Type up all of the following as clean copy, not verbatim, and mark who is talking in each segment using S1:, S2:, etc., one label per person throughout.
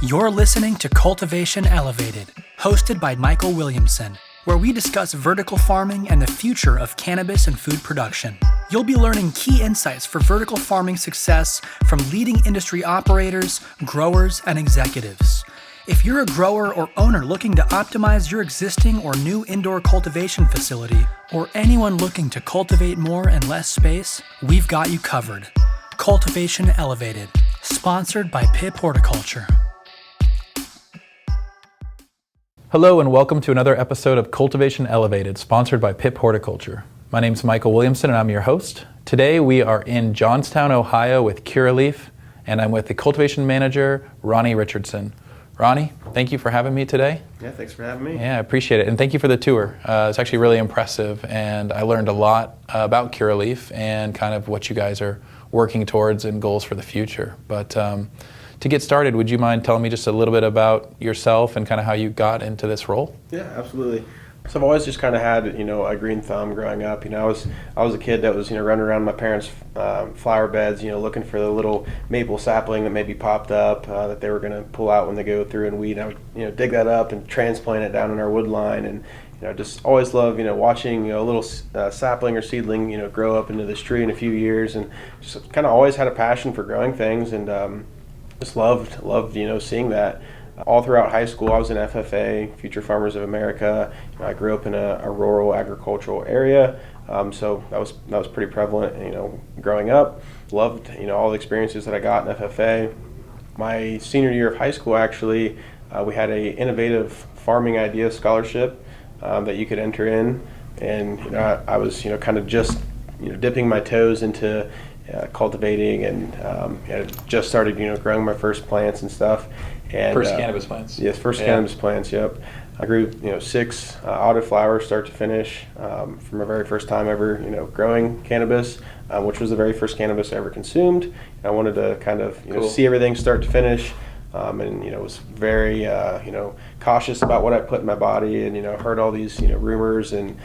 S1: You're listening to Cultivation Elevated, hosted by Michael Williamson, where we discuss vertical farming and the future of cannabis and food production. You'll be learning key insights for vertical farming success from leading industry operators, growers, and executives. If you're a grower or owner looking to optimize your existing or new indoor cultivation facility, or anyone looking to cultivate more in less space, we've got you covered. Cultivation Elevated, sponsored by Pip Horticulture.
S2: Hello and welcome to another episode of Cultivation Elevated, sponsored by Pip Horticulture. My name is Michael Williamson and I'm your host. Today we are in Johnstown, Ohio with Curaleaf, and I'm with the Cultivation Manager, Ronnie Richardson. Ronnie, thank you for having me today.
S3: Yeah, thanks for having me.
S2: Yeah, I appreciate it, and thank you for the tour. It's actually really impressive, and I learned a lot about Curaleaf and kind of what you guys are working towards and goals for the future. But to get started, would you mind telling me just a little bit about yourself and kind of how you got into this role?
S3: Yeah, absolutely. So I've always just kind of had, a green thumb growing up. I was a kid that was, running around my parents' flower beds, looking for the little maple sapling that maybe popped up that they were going to pull out when they go through and weed. I would, dig that up and transplant it down in our wood line, and just always loved, watching a little sapling or seedling, grow up into this tree in a few years, and just kind of always had a passion for growing things, and just loved, seeing that. All throughout high school, I was in FFA, Future Farmers of America. I grew up in a rural agricultural area, so that was pretty prevalent. Growing up, loved all the experiences that I got in FFA. My senior year of high school, actually, we had a innovative farming idea scholarship that you could enter in, and I was kind of just dipping my toes into cultivating, and just started growing my first plants and stuff. And,
S2: first cannabis plants.
S3: Yes, first cannabis plants. Yep, I grew 6 autoflowers start to finish from my very first time ever growing cannabis, which was the very first cannabis I ever consumed. I wanted to kind of
S2: Cool.
S3: see everything start to finish, and was very cautious about what I put in my body, and heard all these rumors and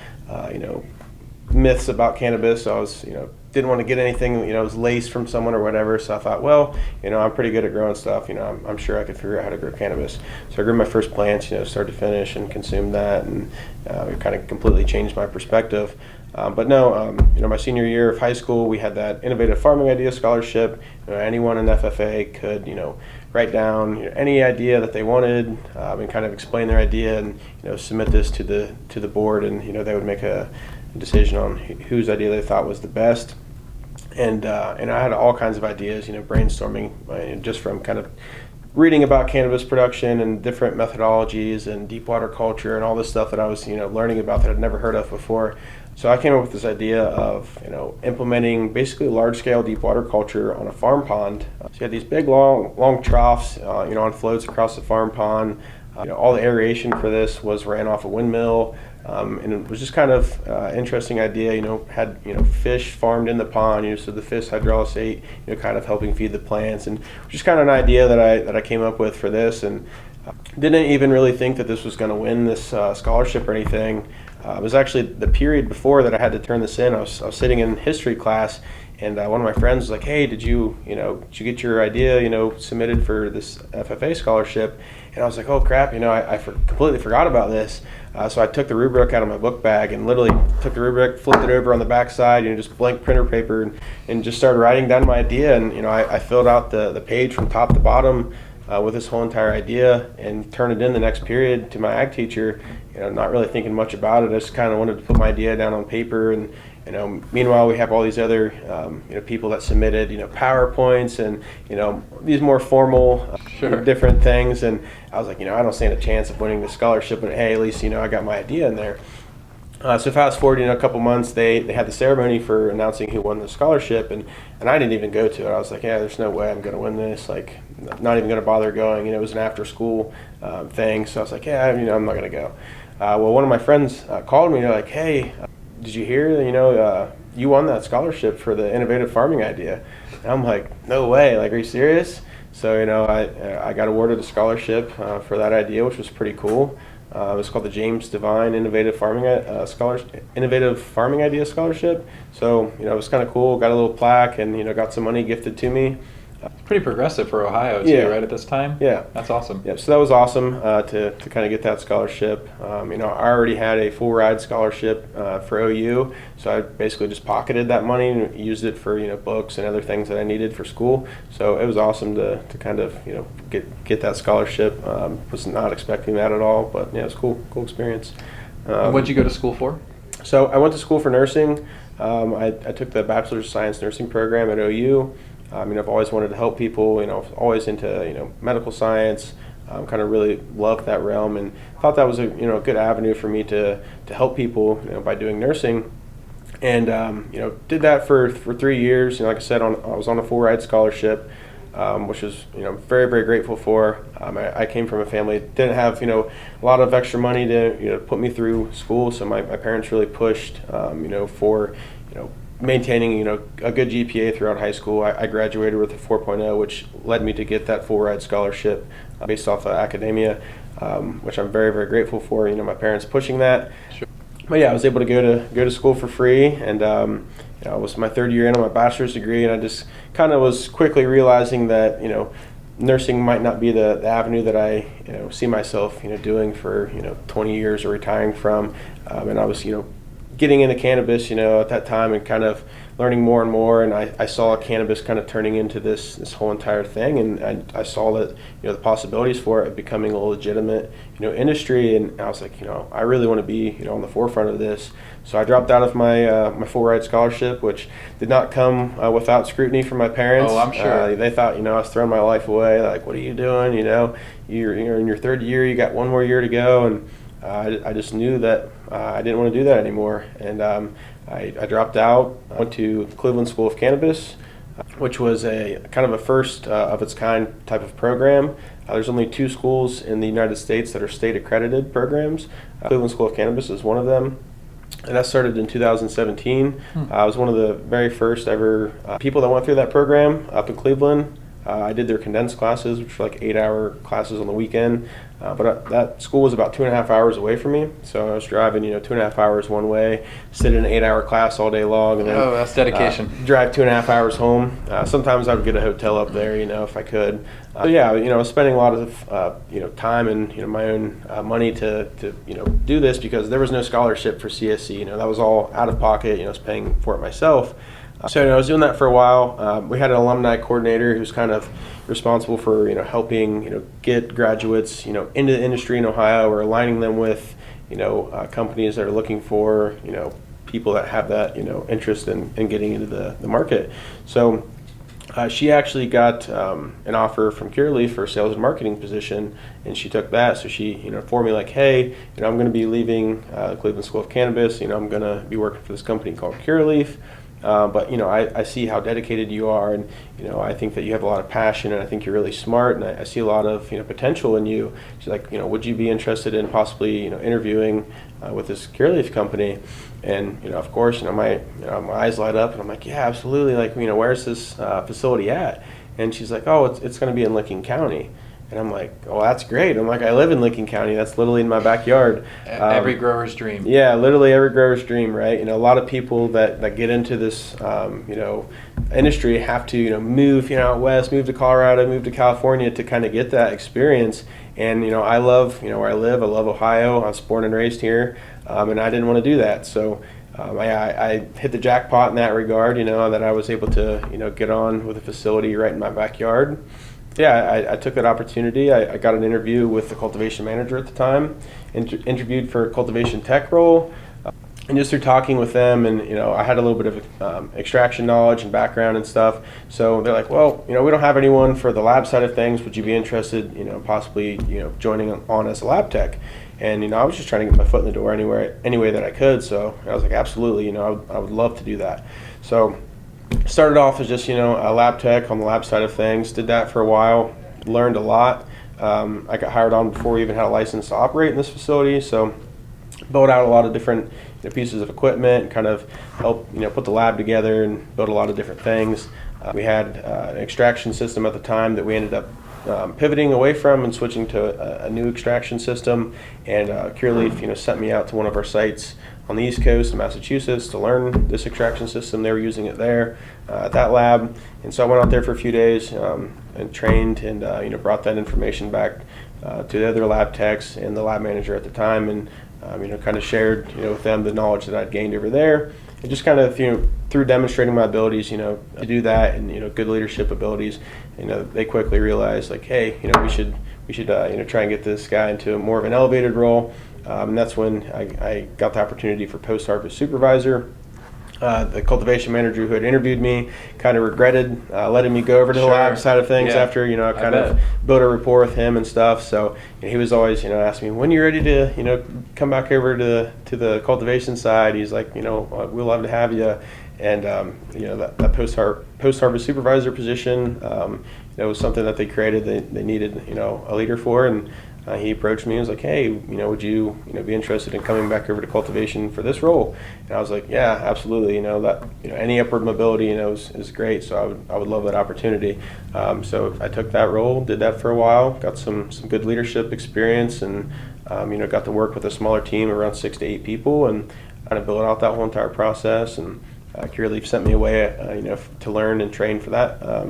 S3: myths about cannabis. So I was didn't want to get anything was laced from someone or whatever. So I thought, well, I'm pretty good at growing stuff. I'm sure I could figure out how to grow cannabis. So I grew my first plants, start to finish, and consumed that, and it kind of completely changed my perspective. But no, my senior year of high school, we had that innovative farming idea scholarship. Anyone in FFA could write down any idea that they wanted, and kind of explain their idea, and submit this to the board, and they would make a decision on whose idea they thought was the best. And I had all kinds of ideas, brainstorming just from kind of reading about cannabis production and different methodologies and deep water culture and all this stuff that I was learning about that I'd never heard of before. So I came up with this idea of implementing basically large scale deep water culture on a farm pond. So you had these big long troughs on floats across the farm pond. All the aeration for this was ran off a windmill. And it was just kind of interesting idea. Had fish farmed in the pond. So the fish hydrolysate, kind of helping feed the plants, and just kind of an idea that I came up with for this, and didn't even really think that this was going to win this scholarship or anything. It was actually the period before that I had to turn this in. I was sitting in history class, and one of my friends was like, "Hey, did you get your idea submitted for this FFA scholarship?" And I was like, "Oh crap, I completely forgot about this." So I took the rubric out of my book bag and literally took the rubric, flipped it over on the back side, just blank printer paper, and just started writing down my idea. And I filled out the page from top to bottom with this whole entire idea, and turned it in the next period to my ag teacher. Not really thinking much about it. I just kind of wanted to put my idea down on paper, and meanwhile we have all these other people that submitted PowerPoints and these more formal different things, and I was like, I don't stand a chance of winning the scholarship, but hey, at least I got my idea in there. So fast forward a couple months, they had the ceremony for announcing who won the scholarship, and I didn't even go to it. I was like, yeah, there's no way I'm going to win this, like not even going to bother going. It was an after school thing, so I was like, yeah, I'm not going to go. Well, one of my friends called me, and they're like, hey, did you hear you won that scholarship for the innovative farming idea? And I'm like, no way, like, are you serious? So I got awarded a scholarship for that idea, which was pretty cool. It was called the James Devine Innovative Farming Idea Scholarship. So it was kind of cool. Got a little plaque, and got some money gifted to me.
S2: Pretty progressive for Ohio, too,
S3: Yeah.
S2: right, at this time?
S3: Yeah.
S2: That's awesome.
S3: Yep, so that was awesome to kind of get that scholarship. I already had a full ride scholarship for OU, so I basically just pocketed that money and used it for books and other things that I needed for school. So it was awesome to kind of get that scholarship. Was not expecting that at all, but yeah, it was cool experience.
S2: What'd you go to school for?
S3: So I went to school for nursing. I took the Bachelor's of Science nursing program at OU. I've always wanted to help people. Always into medical science. Kind of really loved that realm and thought that was a good avenue for me to help people by doing nursing. And did that for 3 years. Like I said, I was on a full ride scholarship, which was very, very grateful for. I came from a family that didn't have a lot of extra money to put me through school, so my parents really pushed for maintaining a good GPA throughout high school. I graduated with a 4.0, which led me to get that full ride scholarship based off of academia, which I'm very, very grateful for. My parents pushing that.
S2: Sure.
S3: But yeah, I was able to go to school for free, and it was my third year in on my bachelor's degree, and I just kind of was quickly realizing that nursing might not be the avenue that I see myself doing for 20 years or retiring from, and I was getting into cannabis at that time and kind of learning more and more, and I saw cannabis kind of turning into this whole entire thing, and I saw that the possibilities for it becoming a legitimate industry, and I was like I really want to be on the forefront of this. So I dropped out of my full ride scholarship, which did not come without scrutiny from my parents.
S2: Oh, I'm sure.
S3: They thought I was throwing my life away. Like, what are you doing? You're in your third year. You got one more year to go, and I just knew that I didn't want to do that anymore. And I dropped out. I went to Cleveland School of Cannabis, which was a kind of a first of its kind type of program. There's only 2 schools in the United States that are state accredited programs. Cleveland School of Cannabis is one of them. And that started in 2017. I was one of the very first ever people that went through that program up in Cleveland. I did their condensed classes, which were like 8-hour classes on the weekend. But that school was about 2.5 hours away from me. So I was driving, 2.5 hours one way, sit in an 8-hour class all day long, and then
S2: that's dedication.
S3: Drive 2.5 hours home. Sometimes I would get a hotel up there, if I could. I was spending a lot of time and my own money to do this because there was no scholarship for CSC. That was all out of pocket. I was paying for it myself. So I was doing that for a while. We had an alumni coordinator who's kind of responsible for helping get graduates into the industry in Ohio, or aligning them with companies that are looking for people that have that interest in getting into the market. So she actually got an offer from Curaleaf for a sales and marketing position, and she took that. So she informed me like, hey, I'm going to be leaving Cleveland School of Cannabis. I'm going to be working for this company called Curaleaf. But I see how dedicated you are, and I think that you have a lot of passion, and I think you're really smart, and I see a lot of potential in you. She's like, would you be interested in possibly interviewing with this Curaleaf company? And of course, my eyes light up, and I'm like, yeah, absolutely. Like, where's this facility at? And she's like, oh, it's going to be in Licking County. And I'm like, oh, that's great. I'm like, I live in Licking County. That's literally in my backyard.
S2: Every grower's dream.
S3: Yeah, literally every grower's dream, right? A lot of people that get into this, industry have to, move, out west, move to Colorado, move to California to kind of get that experience. And, I love, where I live. I love Ohio. I was born and raised here, and I didn't want to do that. So I hit the jackpot in that regard, that I was able to, get on with a facility right in my backyard. Yeah, I took that opportunity. I got an interview with the Cultivation Manager at the time, interviewed for a cultivation tech role, and just through talking with them, and I had a little bit of extraction knowledge and background and stuff. So they're like, well, we don't have anyone for the lab side of things. Would you be interested, possibly, joining on as a lab tech? And I was just trying to get my foot in the door any way that I could. So I was like, absolutely, I would love to do that. So started off as just a lab tech on the lab side of things. Did that for a while, learned a lot. I got hired on before we even had a license to operate in this facility, so built out a lot of different pieces of equipment, and kind of helped put the lab together and build a lot of different things. We had an extraction system at the time that we ended up pivoting away from and switching to a new extraction system. And Curaleaf, sent me out to one of our sites on the East Coast in Massachusetts to learn this extraction system. They were using it there at that lab. And so I went out there for a few days and trained and, brought that information back to the other lab techs and the lab manager at the time, and kind of shared with them the knowledge that I'd gained over there, and just kind of through demonstrating my abilities to do that, and good leadership abilities, they quickly realized, like, hey, we should try and get this guy into more of an elevated role, and that's when I got the opportunity for post-harvest supervisor. The cultivation manager who had interviewed me kind of regretted letting me go over to the lab side of things after I kind of built a rapport with him and stuff. So he was always asking me, when you're ready to come back over to the cultivation side. He's like, we'd love to have you. And that post-harvest supervisor position was something that they created. They needed a leader for, and he approached me and was like, hey, would you be interested in coming back over to cultivation for this role? And I was like, yeah, absolutely. Any upward mobility is great. So I would love that opportunity. So I took that role, did that for a while, got some good leadership experience, and got to work with a smaller team, around 6 to 8 people, and kind of build out that whole entire process. And Curaleaf sent me away to learn and train for that,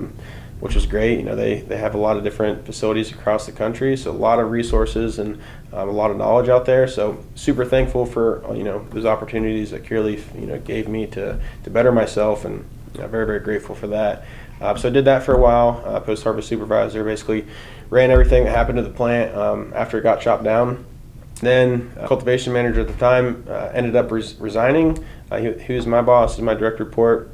S3: which was great. They have a lot of different facilities across the country, so a lot of resources and a lot of knowledge out there. So super thankful for those opportunities that Curaleaf gave me to better myself, and very, very grateful for that. So I did that for a while. Post-harvest supervisor, basically ran everything that happened to the plant after it got chopped down. Then cultivation manager at the time ended up resigning. He was my boss, my direct report.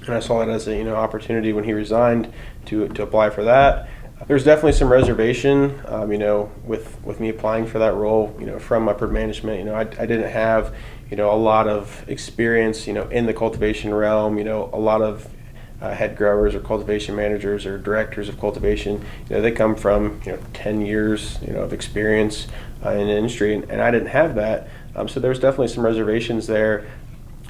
S3: And I saw it as a opportunity when he resigned to apply for that. There's definitely some reservation, with me applying for that role, from upper management. I didn't have, a lot of experience, in the cultivation realm. A lot of head growers or cultivation managers or directors of cultivation, they come from 10 years, of experience in the industry, and I didn't have that. So there's definitely some reservations there.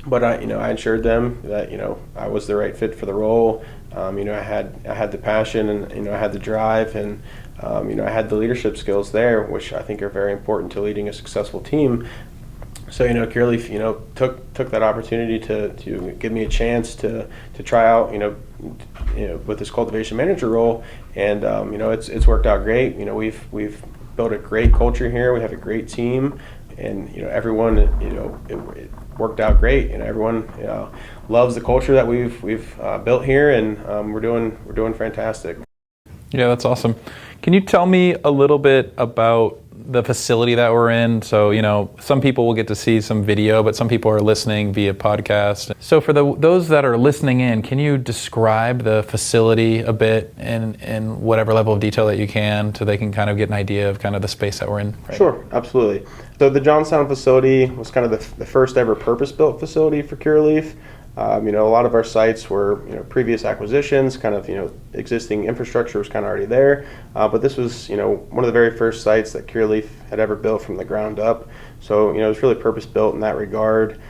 S3: But I assured them that I was the right fit for the role. I had the passion, and I had the drive, and I had the leadership skills there, which I think are very important to leading a successful team. So Curaleaf took that opportunity to give me a chance to try out with this cultivation manager role, and it's worked out great. We've built a great culture here. We have a great team, and everyone it worked out great, and everyone loves the culture that we've built here, and we're doing fantastic.
S2: Yeah, that's awesome. Can you tell me a little bit about the facility that we're in? So some people will get to see some video, but some people are listening via podcast. So for those that are listening in, can you describe the facility a bit in whatever level of detail that you can, so they can kind of get an idea of kind of the space that we're in? Right?
S3: Sure, absolutely. So the Johnstown facility was kind of the first ever purpose-built facility for Curaleaf. A lot of our sites were previous acquisitions, kind of existing infrastructure was kind of already there, but this was one of the very first sites that Curaleaf had ever built from the ground up. So it was really purpose-built in that regard.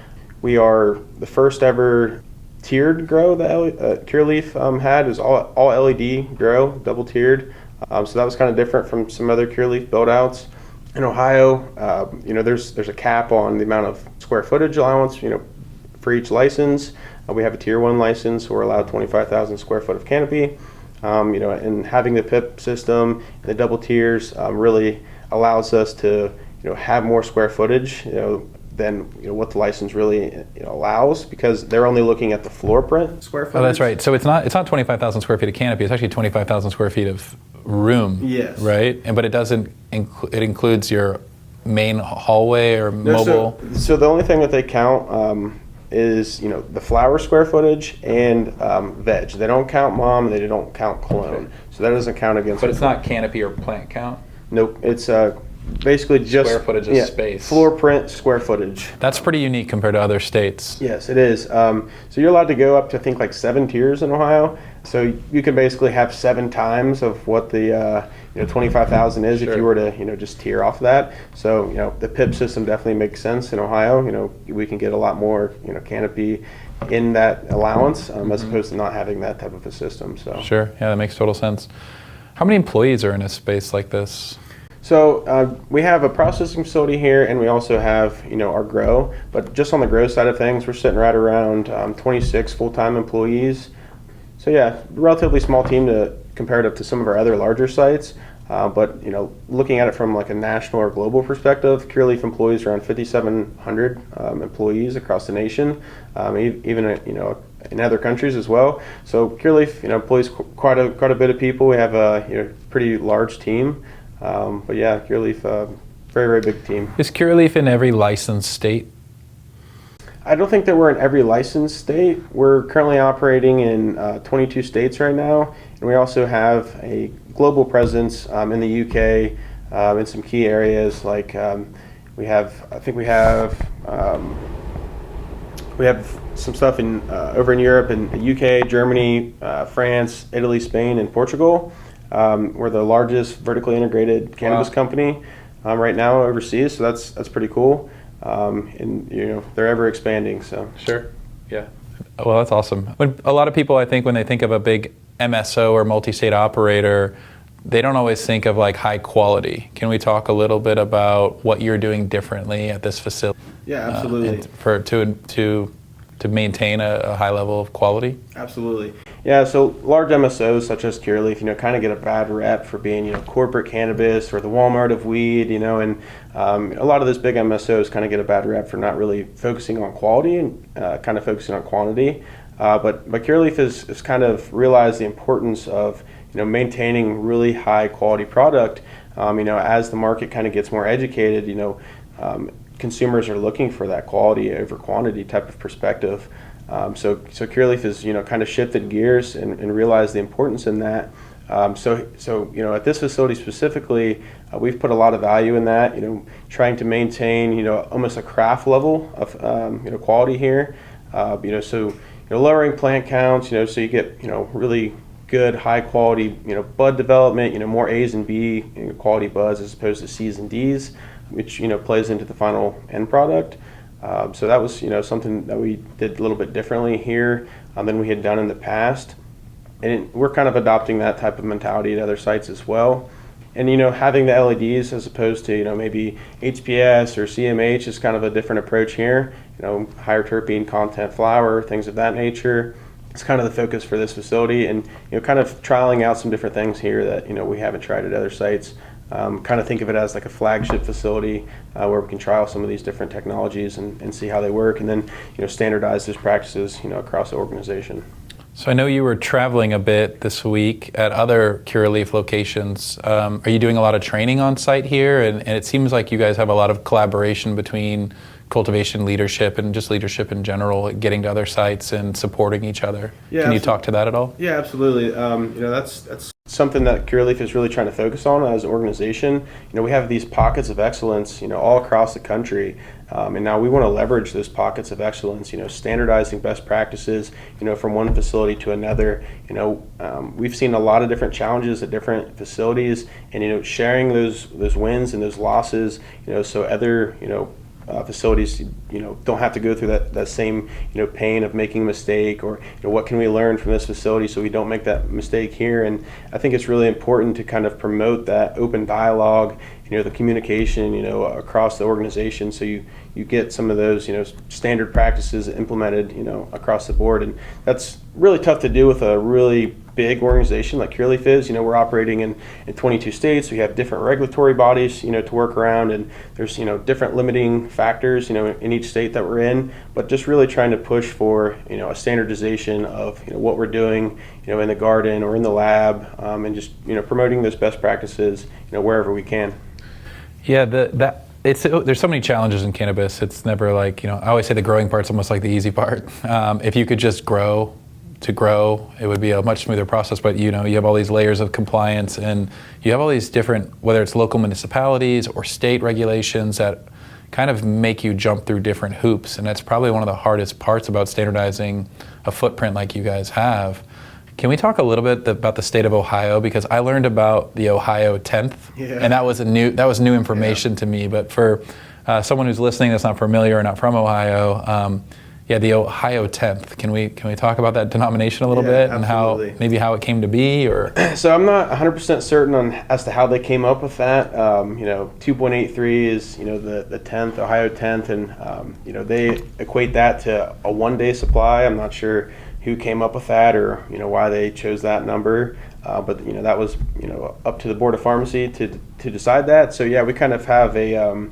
S3: We are the first ever tiered grow that Curaleaf had. It was all LED grow, double tiered. So that was kind of different from some other Curaleaf build-outs. In Ohio, there's a cap on the amount of square footage allowance, for each license. We have a tier 1 license, so we're allowed 25,000 square foot of canopy. And having the PIP system and the double tiers really allows us to have more square footage than what the license really allows, because they're only looking at the floor print square footage.
S2: Oh, that's right. So it's not 25,000 square feet of canopy. It's actually 25,000 square feet of room.
S3: Yes.
S2: Right. But it doesn't. It includes your main hallway or mobile.
S3: So the only thing that they count is the flower square footage and veg. They don't count mom. They don't count clone. Okay. So that doesn't count against.
S2: But it's not canopy or plant count.
S3: Nope. It's basically just
S2: square footage of space.
S3: Floor print square footage.
S2: That's pretty unique compared to other states.
S3: Yes, it is. So you're allowed to go up to, I think, like 7 tiers in Ohio. So you can basically have 7 times of what the 25,000 is. Sure. If you were to just tier off of that. So the PIP system definitely makes sense in Ohio. We can get a lot more canopy in that allowance as opposed to not having that type of a system. So
S2: sure, yeah, that makes total sense. How many employees are in a space like this?
S3: So we have a processing facility here, and we also have, our grow. But just on the grow side of things, we're sitting right around 26 full-time employees. So yeah, relatively small team comparative to some of our other larger sites. But looking at it from like a national or global perspective, Curaleaf employs around 5,700 employees across the nation, even in other countries as well. So Curaleaf employs quite a bit of people. We have a pretty large team. But yeah, Curaleaf, very, very big team.
S2: Is Curaleaf in every licensed state?
S3: I don't think that we're in every licensed state. We're currently operating in 22 states right now, and we also have a global presence in the UK in some key areas. Like we have some stuff over in Europe, in the UK, Germany, France, Italy, Spain, and Portugal. We're the largest vertically integrated cannabis company right now overseas, so that's pretty cool. And they're ever expanding. So
S2: sure, yeah. Well, that's awesome. When a lot of people, I think, when they think of a big MSO or multi-state operator, they don't always think of like high quality. Can we talk a little bit about what you're doing differently at this facility?
S3: Yeah, absolutely.
S2: To maintain a high level of quality?
S3: Absolutely. Yeah, so large MSOs such as Curaleaf, kind of get a bad rep for being, corporate cannabis or the Walmart of weed, and a lot of those big MSOs kind of get a bad rep for not really focusing on quality and kind of focusing on quantity. But Curaleaf has kind of realized the importance of, maintaining really high quality product. As the market kind of gets more educated, consumers are looking for that quality over quantity type of perspective. So Curaleaf has kind of shifted gears and realized the importance in that. So at this facility specifically, we've put a lot of value in that. Trying to maintain almost a craft level of quality here. So lowering plant counts. So you get really good high quality bud development. More A's and B quality buds as opposed to C's and D's, which plays into the final end product. So that was something that we did a little bit differently here than we had done in the past, and we're kind of adopting that type of mentality at other sites as well. And having the LEDs as opposed to maybe HPS or CMH is kind of a different approach here. Higher terpene content flower, things of that nature. It's kind of the focus for this facility, and kind of trialing out some different things here that we haven't tried at other sites. Kind of think of it as like a flagship facility where we can trial some of these different technologies and see how they work, and then standardize those practices across the organization.
S2: So I know you were traveling a bit this week at other Curaleaf locations. Are you doing a lot of training on site here? And it seems like you guys have a lot of collaboration between cultivation leadership and just leadership in general, getting to other sites and supporting each other.
S3: Yeah,
S2: Can you talk to that at all?
S3: Yeah, absolutely. That's something that Curaleaf is really trying to focus on as an organization. We have these pockets of excellence, all across the country. And now we want to leverage those pockets of excellence, standardizing best practices, from one facility to another. We've seen a lot of different challenges at different facilities, and, sharing those wins and those losses, so other, facilities, don't have to go through that same, pain of making a mistake, or, what can we learn from this facility so we don't make that mistake here. And I think it's really important to kind of promote that open dialogue, the communication, across the organization, so you get some of those, standard practices implemented, across the board. And that's really tough to do with a really big organization like Curaleaf is. We're operating in 22 states. We have different regulatory bodies, to work around, and there's, different limiting factors, in each state that we're in. But just really trying to push for, a standardization of, what we're doing, in the garden or in the lab, and just, promoting those best practices, wherever we can.
S2: Yeah, there's so many challenges in cannabis. It's never like, I always say the growing part's almost like the easy part. If you could just grow, it would be a much smoother process. But you have all these layers of compliance, and you have all these different, whether it's local municipalities or state regulations that kind of make you jump through different hoops. And that's probably one of the hardest parts about standardizing a footprint like you guys have. Can we talk a little bit about the state of Ohio? Because I learned about the Ohio 10th, and that was new information to me. But for someone who's listening that's not familiar or not from Ohio, Yeah, the Ohio 10th. Can we talk about that denomination a little bit and
S3: absolutely.
S2: how it came to be? Or
S3: So I'm not 100% certain as to how they came up with that. 2.83 is the 10th, Ohio 10th, and they equate that to a 1-day supply. I'm not sure who came up with that or why they chose that number, but that was up to the Board of Pharmacy to decide that. So yeah, we kind of have a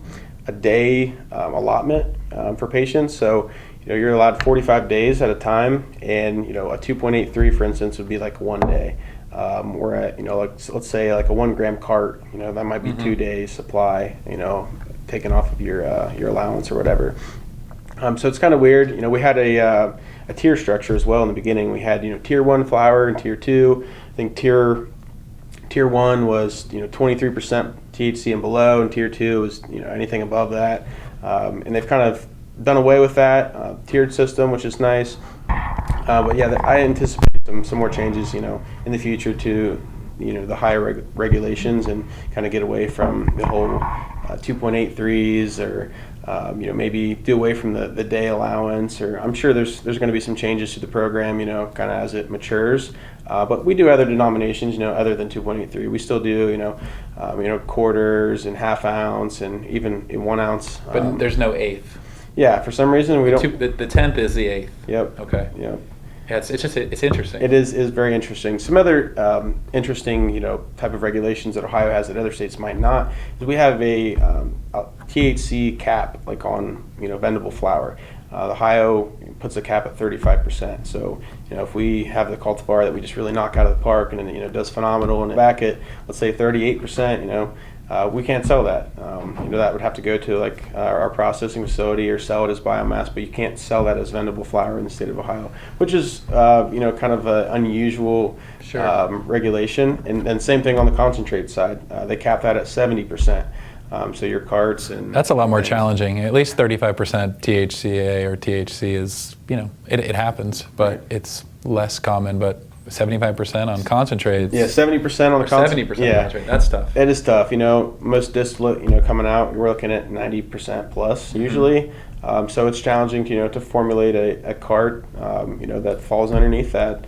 S3: day allotment for patients. So you're allowed 45 days at a time, and a 2.83, for instance, would be like 1 day. We're at let's say like a 1 gram cart. That might be 2 days supply. Taken off of your allowance or whatever. So it's kind of weird. We had a tier structure as well in the beginning. We had tier 1 flower and tier 2. I think tier 1 was 23% THC and below, and tier 2 was anything above that. And they've kind of done away with that tiered system, which is nice. But yeah, I anticipate some more changes, in the future to, the higher regulations, and kind of get away from the whole 2.83s, or maybe do away from the day allowance. Or I'm sure there's going to be some changes to the program, kind of as it matures. But we do other denominations, other than 2.83. We still do, quarters and half ounce and even in 1 ounce.
S2: But there's no eighth.
S3: Yeah, for some reason we don't.
S2: The 10th is the 8th.
S3: Yep.
S2: Okay.
S3: Yep.
S2: Yeah, it's interesting.
S3: It is very interesting. Some other interesting, type of regulations that Ohio has that other states might not is we have a THC cap, like on vendable flower. Ohio puts a cap at 35%. So if we have the cultivar that we just really knock out of the park and it does phenomenal, and back at let's say 38%, we can't sell that. That would have to go to like our processing facility or sell it as biomass, but you can't sell that as vendable flower in the state of Ohio, which is kind of an unusual regulation. And same thing on the concentrate side. They cap that at 70%. So your carts and
S2: that's a lot more challenging. At least 35% THCA or THC is it happens, but it's less common. But 75% on concentrates.
S3: Yeah, 70% on the concentrate.
S2: 70% concentrate. That's tough.
S3: It is tough. Most distillate, coming out, we're looking at 90% plus usually. So it's challenging, to formulate a cart, that falls underneath that,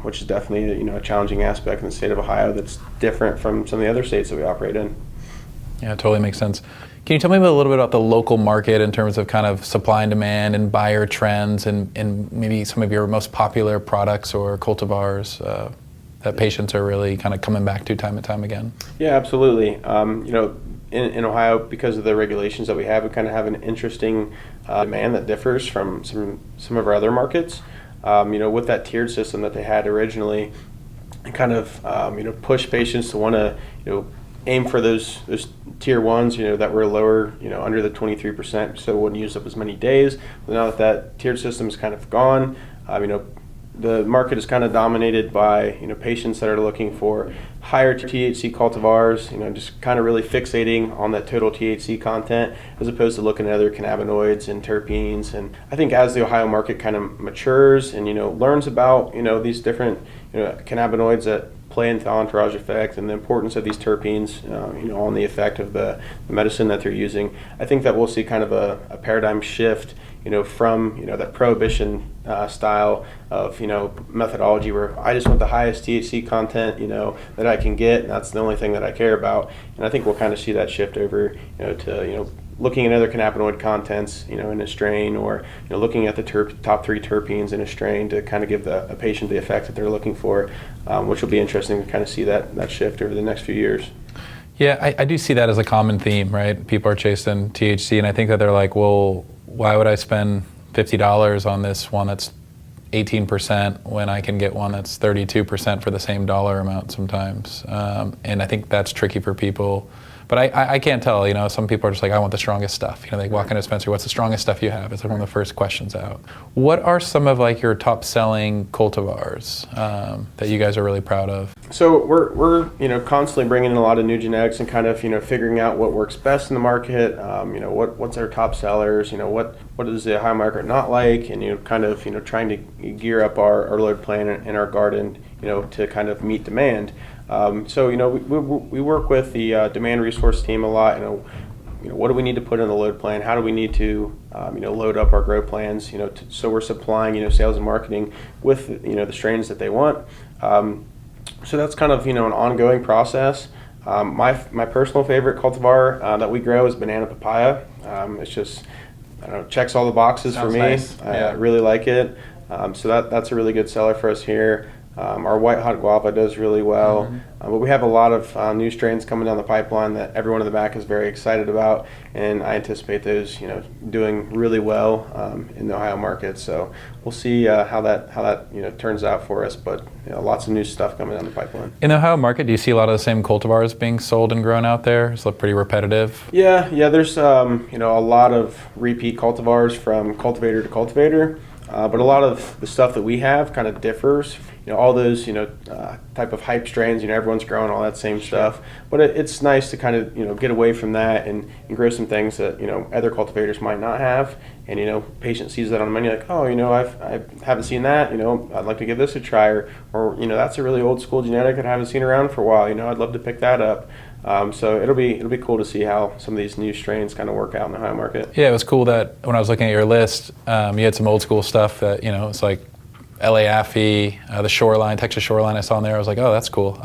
S3: which is definitely, a challenging aspect in the state of Ohio that's different from some of the other states that we operate in.
S2: Yeah, it totally makes sense. Can you tell me a little bit about the local market in terms of kind of supply and demand and buyer trends, and maybe some of your most popular products or cultivars that patients are really kind of coming back to time and time again?
S3: Yeah, absolutely. In Ohio, because of the regulations that we have kind of an interesting demand that differs from some of our other markets. With that tiered system that they had originally, it kind of push patients to want to aim for those tier 1s, that were lower, under the 23%, so wouldn't use up as many days. But now that tiered system is kind of gone, the market is kind of dominated by patients that are looking for higher THC cultivars, just kind of really fixating on that total THC content as opposed to looking at other cannabinoids and terpenes. And I think as the Ohio market kind of matures and learns about these different cannabinoids that play into the entourage effect and the importance of these terpenes, on the effect of the medicine that they're using, I think that we'll see kind of a paradigm shift, from that prohibition style of methodology where I just want the highest THC content that I can get, and that's the only thing that I care about. And I think we'll kind of see that shift over to looking at other cannabinoid contents in a strain, or looking at the top 3 terpenes in a strain to kind of give a patient the effect that they're looking for, which will be interesting to kind of see that shift over the next few years.
S2: Yeah, I do see that as a common theme, right? People are chasing THC, and I think that they're like, well, why would I spend $50 on this one that's 18% when I can get one that's 32% for the same dollar amount sometimes? And I think that's tricky for people. But I can't tell, some people are just like, I want the strongest stuff. They walk into a dispensary, what's the strongest stuff you have? It's like one of the first questions out. What are some of like your top selling cultivars that you guys are really proud of?
S3: So we're constantly bringing in a lot of new genetics and kind of figuring out what works best in the market. What's our top sellers? What is the high market not like? And kind of trying to gear up our load plan in our garden to kind of meet demand. So we work with the demand resource team a lot. what do we need to put in the load plan? How do we need to, load up our grow plans? So we're supplying, sales and marketing with, the strains that they want. So that's kind of, an ongoing process. My personal favorite cultivar that we grow is banana papaya. It's just, I don't know, checks all the boxes
S2: Sounds
S3: for me.
S2: nice.
S3: I really like it. So that's a really good seller for us here. Our white hot guava does really well, but we have a lot of new strains coming down the pipeline that everyone in the back is very excited about, and I anticipate those, doing really well in the Ohio market. So we'll see how that turns out for us. But lots of new stuff coming down the pipeline.
S2: In the Ohio market, do you see a lot of the same cultivars being sold and grown out there? It's pretty repetitive.
S3: Yeah. There's a lot of repeat cultivars from cultivator to cultivator. But a lot of the stuff that we have kind of differs. All those, type of hype strains, everyone's growing all that same stuff. But it's nice to kind of, get away from that and grow some things that, other cultivators might not have. And, patient sees that on the menu like, oh, I haven't seen that, I'd like to give this a try. Or that's a really old school genetic that I haven't seen around for a while, I'd love to pick that up. So it'll be cool to see how some of these new strains kind of work out in the Ohio market.
S2: Yeah, it was cool that when I was looking at your list, you had some old school stuff that, it's like LA Affy, the Shoreline, Texas Shoreline I saw in there. I was like, oh, that's cool.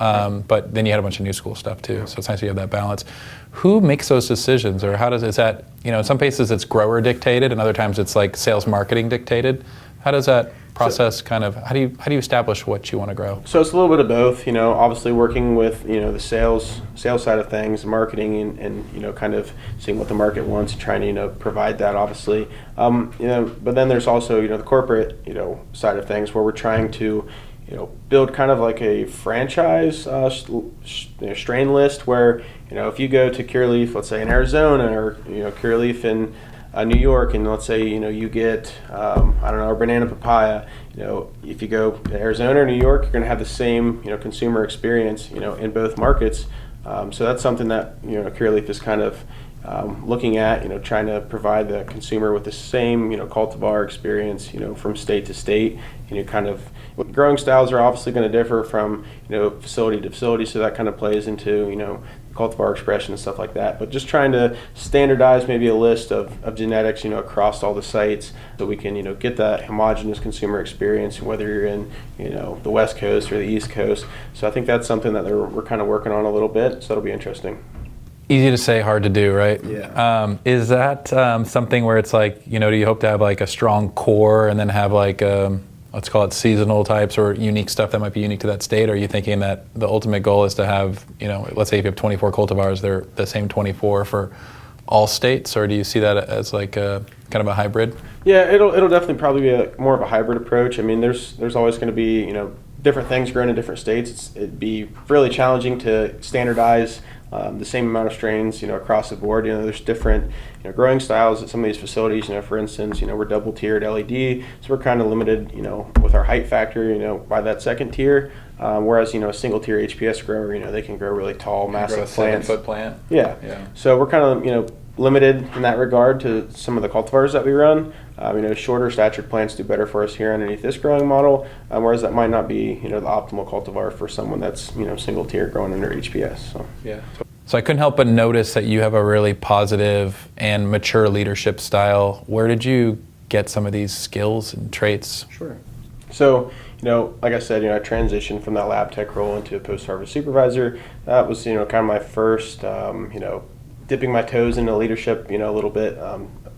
S2: But then you had a bunch of new school stuff too. So it's nice you have that balance. Who makes those decisions, or is that, in some cases it's grower dictated and other times it's like sales marketing dictated. How does that process how do you establish what you want to grow?
S3: So it's a little bit of both, obviously working with, the sales side of things, marketing and kind of seeing what the market wants and trying to, provide that obviously. But then there's also, the corporate, side of things where we're trying to, build kind of like a franchise strain list where, if you go to Curaleaf, let's say in Arizona or, Curaleaf in New York, and let's say you get a banana papaya. If you go to Arizona or New York, you're going to have the same consumer experience in both markets. So that's something that Curaleaf is kind of looking at, trying to provide the consumer with the same cultivar experience from state to state. Kind of growing styles are obviously going to differ from facility to facility, so that kind of plays into cultivar expression and stuff like that, but just trying to standardize maybe a list of genetics across all the sites so we can get that homogeneous consumer experience, whether you're in the West Coast or the East Coast. So I think that's something that we're kind of working on a little bit, so that'll be interesting.
S2: Easy to say, hard to do, right?
S3: Yeah.
S2: Is that something where it's like, do you hope to have like a strong core and then have like let's call it seasonal types or unique stuff that might be unique to that state? Or are you thinking that the ultimate goal is to have, let's say if you have 24 cultivars, they're the same 24 for all states? Or do you see that as like a kind of a hybrid?
S3: Yeah, it'll definitely probably be more of a hybrid approach. I mean, there's always going to be, different things grown in different states. It'd be really challenging to standardize the same amount of strains, across the board. There's different, growing styles at some of these facilities. For instance, we're double tiered LED, so we're kind of limited, with our height factor, by that second tier. Whereas, a single tier HPS grower, they can grow really tall, massive plants.
S2: 7-foot plant.
S3: Yeah. So we're kind of, limited in that regard to some of the cultivars that we run. Shorter statured plants do better for us here underneath this growing model, whereas that might not be, the optimal cultivar for someone that's, single tier growing under HPS. So.
S2: Yeah. So I couldn't help but notice that you have a really positive and mature leadership style. Where did you get some of these skills and traits?
S3: Sure. So, like I said, I transitioned from that lab tech role into a post-harvest supervisor. That was, kind of my first, dipping my toes into leadership, a little bit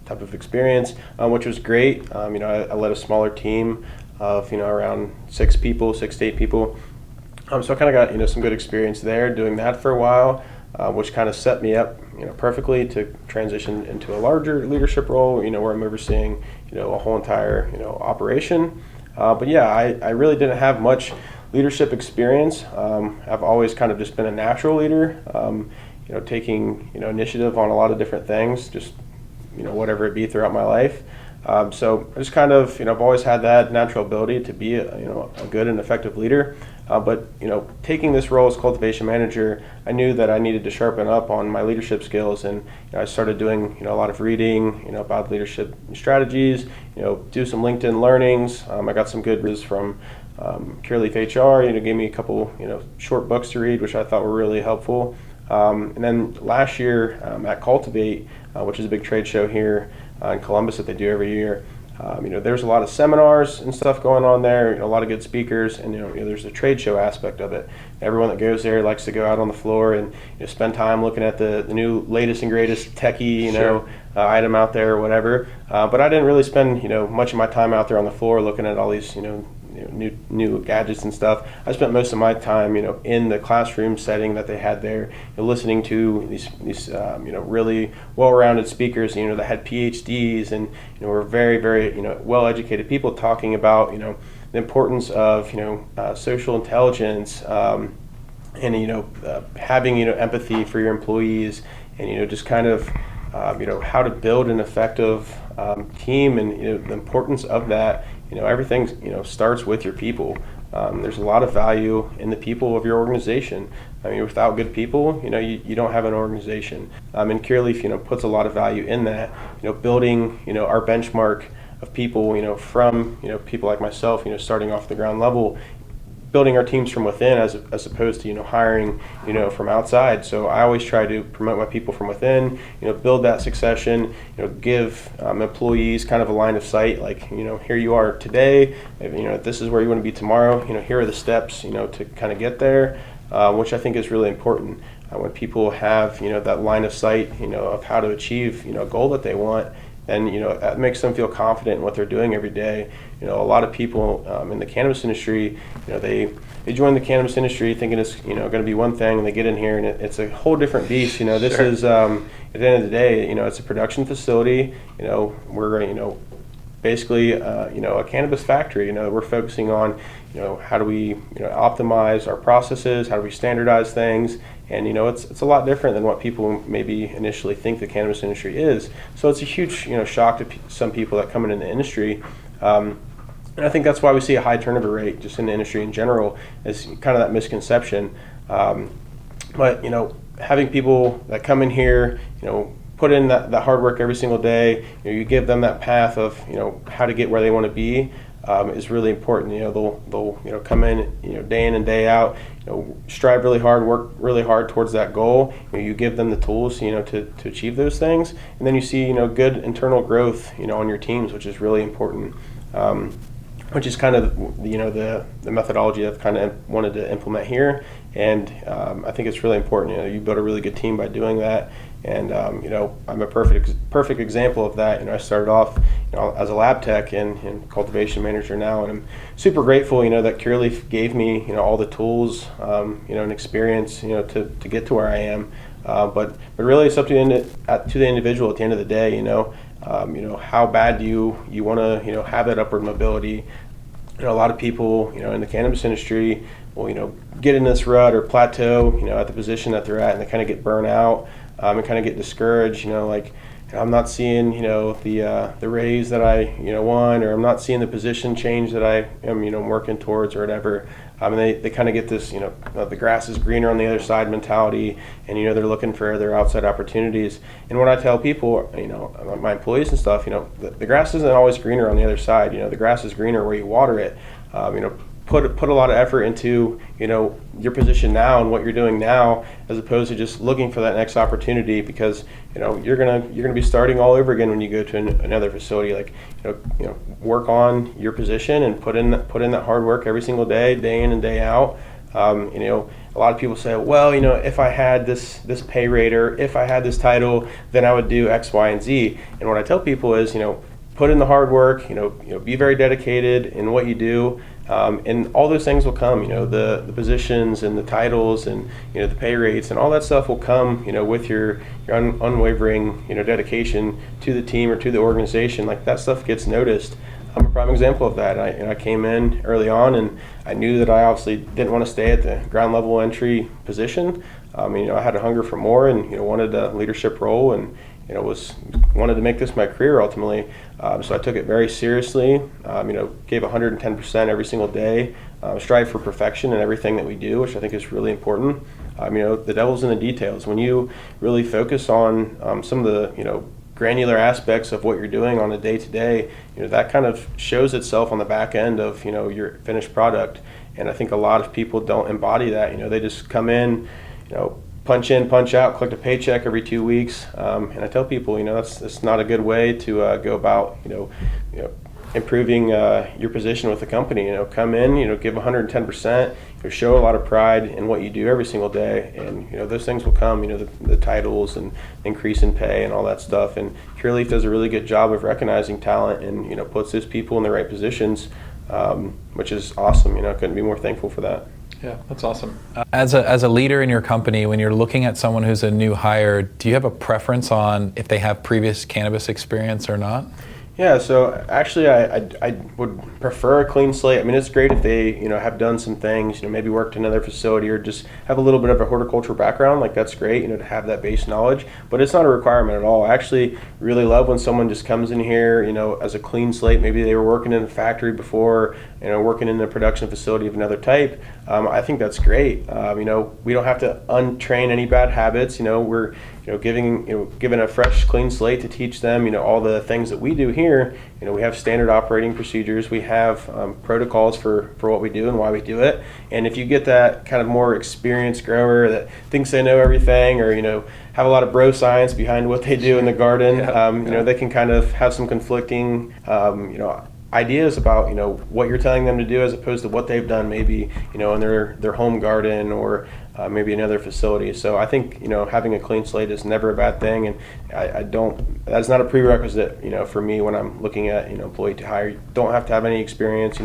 S3: type of experience, which was great. I led a smaller team of, around 6 to 8 people. So I kind of got, some good experience there doing that for a while, which kind of set me up, perfectly to transition into a larger leadership role, where I'm overseeing, a whole entire, operation. But yeah, I really didn't have much leadership experience. I've always kind of just been a natural leader, taking, initiative on a lot of different things, just, whatever it be throughout my life. So I just kind of, I've always had that natural ability to be a good and effective leader. But taking this role as cultivation manager, I knew that I needed to sharpen up on my leadership skills, and I started doing a lot of reading about leadership strategies, do some LinkedIn learnings. I got some good reads from Curaleaf HR, gave me a couple short books to read, which I thought were really helpful. And then last year at Cultivate, which is a big trade show here in Columbus that they do every year, there's a lot of seminars and stuff going on there, a lot of good speakers, and there's a trade show aspect of it. Everyone that goes there likes to go out on the floor and spend time looking at the new latest and greatest techie, item out there or whatever. But I didn't really spend, much of my time out there on the floor looking at all these, new gadgets and stuff. I spent most of my time, in the classroom setting that they had there, listening to these really well-rounded speakers, that had PhDs and were very, very, well-educated people talking about, the importance of, social intelligence, and having, empathy for your employees, and just kind of, how to build an effective team, and the importance of that. Everything starts with your people. There's a lot of value in the people of your organization. Without good people, you don't have an organization. And Curaleaf, puts a lot of value in that. Building, our benchmark of people, from people like myself, starting off the ground level, building our teams from within as opposed to hiring from outside. So I always try to promote my people from within, build that succession, give employees kind of a line of sight, like here you are today, this is where you want to be tomorrow, here are the steps to kind of get there, which I think is really important. When people have that line of sight of how to achieve a goal that they want, and that makes them feel confident in what they're doing every day. A lot of people in the cannabis industry, they join the cannabis industry thinking it's going to be one thing, and they get in here and it's a whole different beast. This is at the end of the day, it's a production facility. We're basically a cannabis factory. We're focusing on how do we optimize our processes, how do we standardize things. And it's a lot different than what people maybe initially think the cannabis industry is. So it's a huge shock to some people that come into the industry, and I think that's why we see a high turnover rate just in the industry in general, is kind of that misconception. But having people that come in here, put in that hard work every single day, you give them that path of how to get where they want to be. Is really important. They'll come in day in and day out, strive really hard, work really hard towards that goal. You give them the tools to achieve those things, and then you see good internal growth on your teams, which is really important. Which is kind of the methodology I've kind of wanted to implement here, and I think it's really important. You build a really good team by doing that, and I'm a perfect example of that. I started off as a lab tech and cultivation manager now, and I'm super grateful that Curaleaf gave me all the tools and experience to get to where I am. But really it's up to the individual at the end of the day. How bad do you want to have that upward mobility. A lot of people in the cannabis industry will get in this rut or plateau at the position that they're at, and they kind of get burnt out and kind of get discouraged. I'm not seeing the raise that I want, or I'm not seeing the position change that I am working towards or whatever. And they kind of get this the grass is greener on the other side mentality, and they're looking for other outside opportunities. And when I tell people, my employees and stuff, the grass isn't always greener on the other side. The grass is greener where you water it. Put a lot of effort into your position now and what you're doing now, as opposed to just looking for that next opportunity, because you're gonna be starting all over again when you go to another facility. Like work on your position and put in that hard work every single day in and day out. A lot of people say, well, if I had this pay rate, or if I had this title, then I would do X, Y, and Z. And what I tell people is put in the hard work, be very dedicated in what you do. And all those things will come, the positions and the titles and the pay rates and all that stuff will come, with your unwavering dedication to the team or to the organization. Like, that stuff gets noticed. I'm a prime example of that. I came in early on, and I knew that I obviously didn't want to stay at the ground level entry position. I had a hunger for more, and wanted a leadership role, and wanted to make this my career ultimately. So I took it very seriously, gave 110% every single day, strive for perfection in everything that we do, which I think is really important. The devil's in the details. When you really focus on some of the, granular aspects of what you're doing on a day-to-day, that kind of shows itself on the back end of, your finished product. And I think a lot of people don't embody that. They just come in, punch in, punch out, collect a paycheck every 2 weeks. And I tell people, that's not a good way to go about, improving your position with the company. Come in, give 110%, show a lot of pride in what you do every single day, and those things will come. The titles and increase in pay and all that stuff. And Curaleaf does a really good job of recognizing talent and puts those people in the right positions, which is awesome. Couldn't be more thankful for that.
S2: Yeah, that's awesome. As a leader in your company, when you're looking at someone who's a new hire, do you have a preference on if they have previous cannabis experience or not?
S3: Yeah, so actually I would prefer a clean slate. I mean, it's great if they, have done some things, maybe worked in another facility or just have a little bit of a horticulture background. Like, that's great, to have that base knowledge, but it's not a requirement at all. I actually really love when someone just comes in here, as a clean slate. Maybe they were working in a factory before, working in a production facility of another type. I think that's great. We don't have to untrain any bad habits. We're given a fresh, clean slate to teach them, all the things that we do here. We have standard operating procedures. We have protocols for what we do and why we do it. And if you get that kind of more experienced grower that thinks they know everything, or have a lot of bro science behind what they do in the garden, they can kind of have some conflicting, ideas about what you're telling them to do as opposed to what they've done maybe in their home garden or maybe another facility. So I think having a clean slate is never a bad thing, and that's not a prerequisite for me when I'm looking at employee to hire. You don't have to have any experience.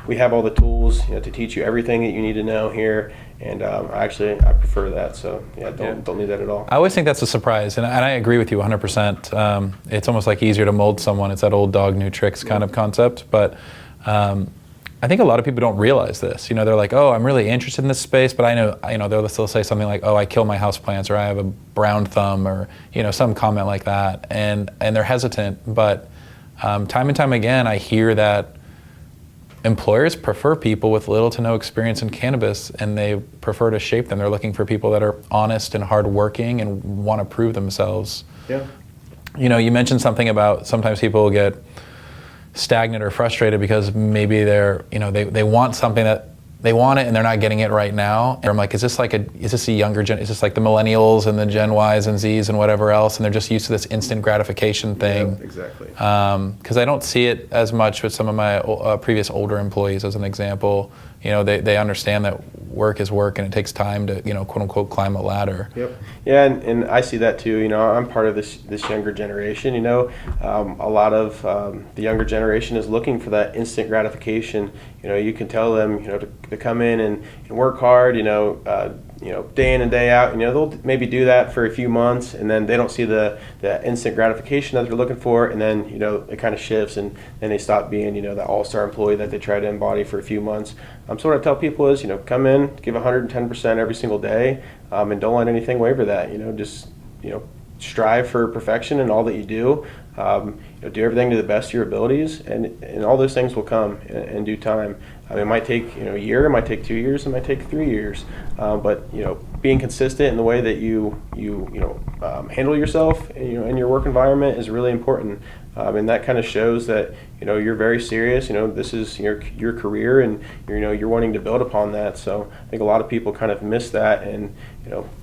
S3: We have all the tools to teach you everything that you need to know here, and I prefer that. So don't need that at all.
S2: I always think that's a surprise, and I agree with you 100%. It's almost like easier to mold someone. It's that old dog new tricks kind of concept, but I think a lot of people don't realize this. They're like, oh, I'm really interested in this space, but I know, they'll still say something like, oh, I kill my houseplants, or I have a brown thumb, or some comment like that, and they're hesitant. But time and time again, I hear that employers prefer people with little to no experience in cannabis, and they prefer to shape them. They're looking for people that are honest and hardworking and want to prove themselves.
S3: Yeah.
S2: You mentioned something about sometimes people get stagnant or frustrated because maybe they're they want something that they want it and they're not getting it right now. And I'm like, is this a younger gen? Is this like the millennials and the Gen Ys and Zs and whatever else, and they're just used to this instant gratification thing?
S3: Yeah, exactly.
S2: Because I don't see it as much with some of my previous older employees, as an example. They understand that work is work and it takes time to quote unquote climb a ladder.
S3: Yep. Yeah, and I see that too. I'm part of this younger generation. A lot of the younger generation is looking for that instant gratification. You can tell them to come in and work hard. Day in and day out. They'll maybe do that for a few months, and then they don't see the instant gratification that they're looking for, and then it kind of shifts, and then they stop being the all-star employee that they try to embody for a few months. So what I tell people is come in, give 110% every single day, and don't let anything waver that. Just strive for perfection in all that you do. Do everything to the best of your abilities, and all those things will come in due time. It might take a year, it might take 2 years, it might take 3 years, but being consistent in the way that you handle yourself in your work environment is really important, and that kind of shows that you're very serious. This is your career, and you're wanting to build upon that. So I think a lot of people kind of miss that, and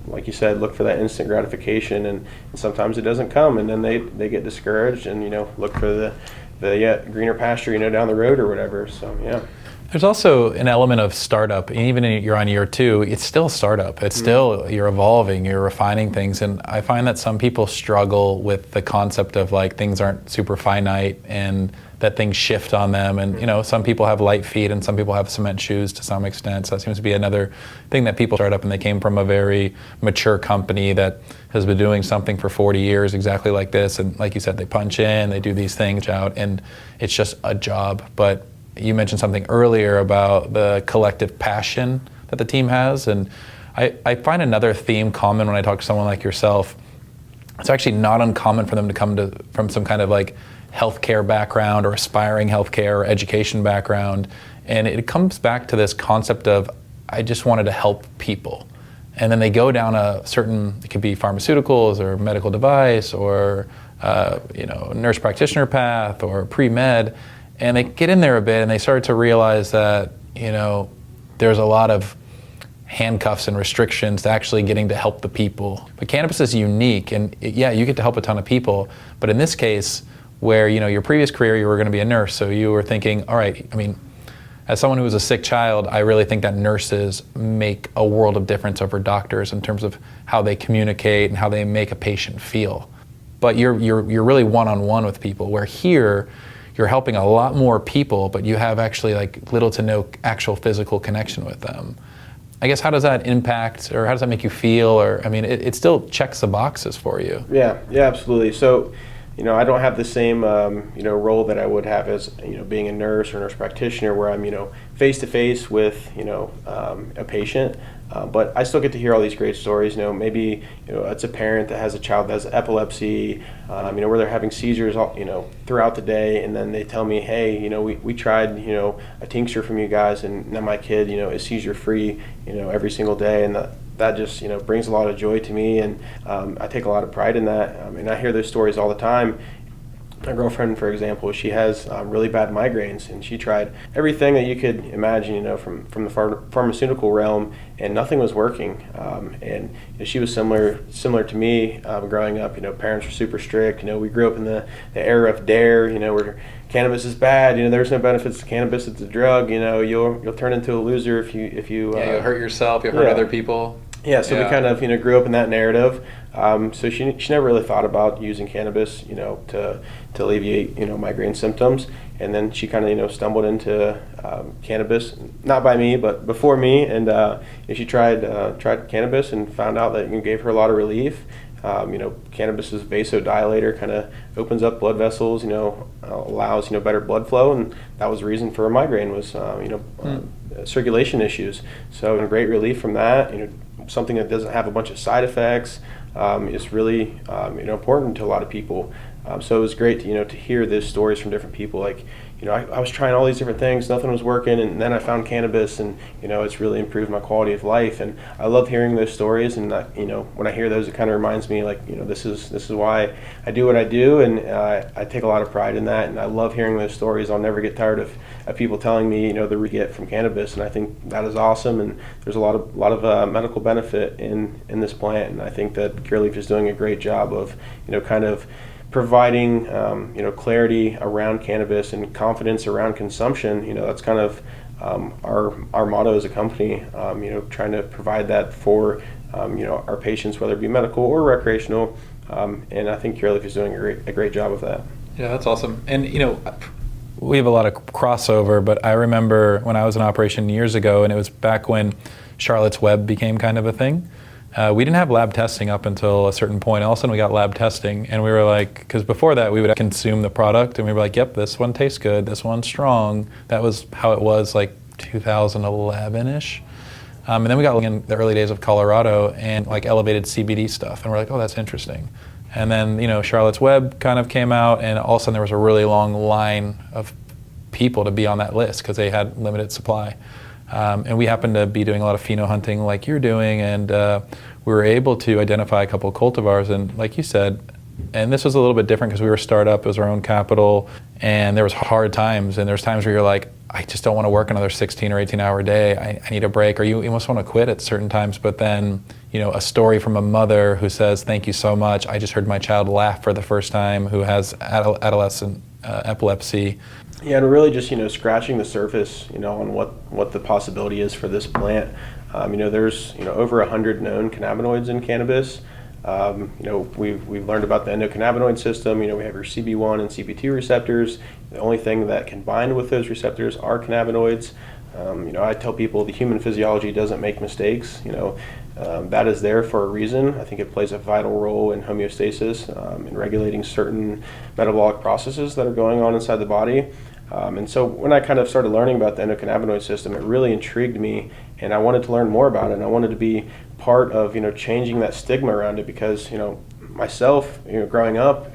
S3: like you said, look for that instant gratification, and sometimes it doesn't come, and then they get discouraged, and look for the greener pasture down the road or whatever. So yeah.
S2: There's also an element of startup. Even if you're on year 2, it's still a startup. It's still, you're evolving, you're refining things. And I find that some people struggle with the concept of like things aren't super finite and that things shift on them. And some people have light feet and some people have cement shoes to some extent. So that seems to be another thing that people start up, and they came from a very mature company that has been doing something for 40 years exactly like this. And like you said, they punch in, they do these things out, and it's just a job. But you mentioned something earlier about the collective passion that the team has, and I find another theme common when I talk to someone like yourself. It's actually not uncommon for them to come from some kind of like healthcare background or aspiring healthcare or education background, and it comes back to this concept of I just wanted to help people, and then they go down a certain, it could be pharmaceuticals or medical device or nurse practitioner path or pre-med. And they get in there a bit and they start to realize that, there's a lot of handcuffs and restrictions to actually getting to help the people. But cannabis is unique, and yeah, you get to help a ton of people. But in this case, where your previous career, you were going to be a nurse, so you were thinking, all right, I mean, as someone who was a sick child, I really think that nurses make a world of difference over doctors in terms of how they communicate and how they make a patient feel. But you're really one-on-one with people, where here you're helping a lot more people, but you have actually like little to no actual physical connection with them. I guess, how does that impact, or how does that make you feel? Or, I mean, it still checks the boxes for you.
S3: Yeah, absolutely. So, I don't have the same, role that I would have as, being a nurse or nurse practitioner, where I'm, face to face with, a patient. But I still get to hear all these great stories. Maybe it's a parent that has a child that has epilepsy, where they're having seizures, throughout the day, and then they tell me, hey, we tried, a tincture from you guys, and now my kid, is seizure free, every single day, and that just brings a lot of joy to me, and I take a lot of pride in that. And I hear those stories all the time. My girlfriend, for example, she has really bad migraines, and she tried everything that you could imagine, from the pharmaceutical realm, and nothing was working. And she was similar to me growing up. Parents were super strict. We grew up in the era of DARE, where cannabis is bad. There's no benefits to cannabis. It's a drug. You'll turn into a loser if you
S2: you'll hurt yourself. You'll hurt other people.
S3: Yeah, so we kind of grew up in that narrative. So she never really thought about using cannabis, to alleviate migraine symptoms. And then she kind of stumbled into cannabis, not by me, but before me. And she tried cannabis and found out that it gave her a lot of relief. Cannabis's vasodilator kind of opens up blood vessels, allows better blood flow, and that was the reason for her migraine was circulation issues. So great relief from that. Something that doesn't have a bunch of side effects is really important to a lot of people. So it was great to hear these stories from different people. Like, I was trying all these different things, nothing was working, and then I found cannabis, and it's really improved my quality of life. And I love hearing those stories, and when I hear those, it kind of reminds me, like, this is why I do what I do, and I take a lot of pride in that, and I love hearing those stories. I'll never get tired of people telling me the we get from cannabis, and I think that is awesome. And there's a lot of medical benefit in this plant, and I think that Curaleaf is doing a great job of kind of providing clarity around cannabis and confidence around consumption. That's kind of our motto as a company, trying to provide that for our patients, whether it be medical or recreational, and I think Curaleaf is doing a great job of that.
S2: Yeah, that's awesome. And we have a lot of crossover, but I remember when I was in operation years ago, and it was back when Charlotte's Web became kind of a thing. We didn't have lab testing up until a certain point. All of a sudden we got lab testing, and we were like, because before that we would consume the product, and we were like, yep, this one tastes good, this one's strong. That was how it was like 2011-ish. And then we got in the early days of Colorado and like elevated CBD stuff, and we're like, oh, that's interesting. And then Charlotte's Web kind of came out, and all of a sudden there was a really long line of people to be on that list because they had limited supply. And we happened to be doing a lot of pheno hunting like you're doing, and we were able to identify a couple of cultivars, and like you said, and this was a little bit different because we were a startup, it was our own capital, and there was hard times, and there's times where you're like, I just don't want to work another 16 or 18 hour day, I need a break, or you almost want to quit at certain times, but then a story from a mother who says, thank you so much, I just heard my child laugh for the first time, who has adolescent epilepsy.
S3: Yeah, and really just scratching the surface, on what the possibility is for this plant. There's over 100 known cannabinoids in cannabis. We've learned about the endocannabinoid system. We have your CB1 and CB2 receptors. The only thing that can bind with those receptors are cannabinoids. I tell people the human physiology doesn't make mistakes. That is there for a reason. I think it plays a vital role in homeostasis, in regulating certain metabolic processes that are going on inside the body. And so when I kind of started learning about the endocannabinoid system, it really intrigued me, and I wanted to learn more about it, and I wanted to be part of changing that stigma around it, because myself, growing up,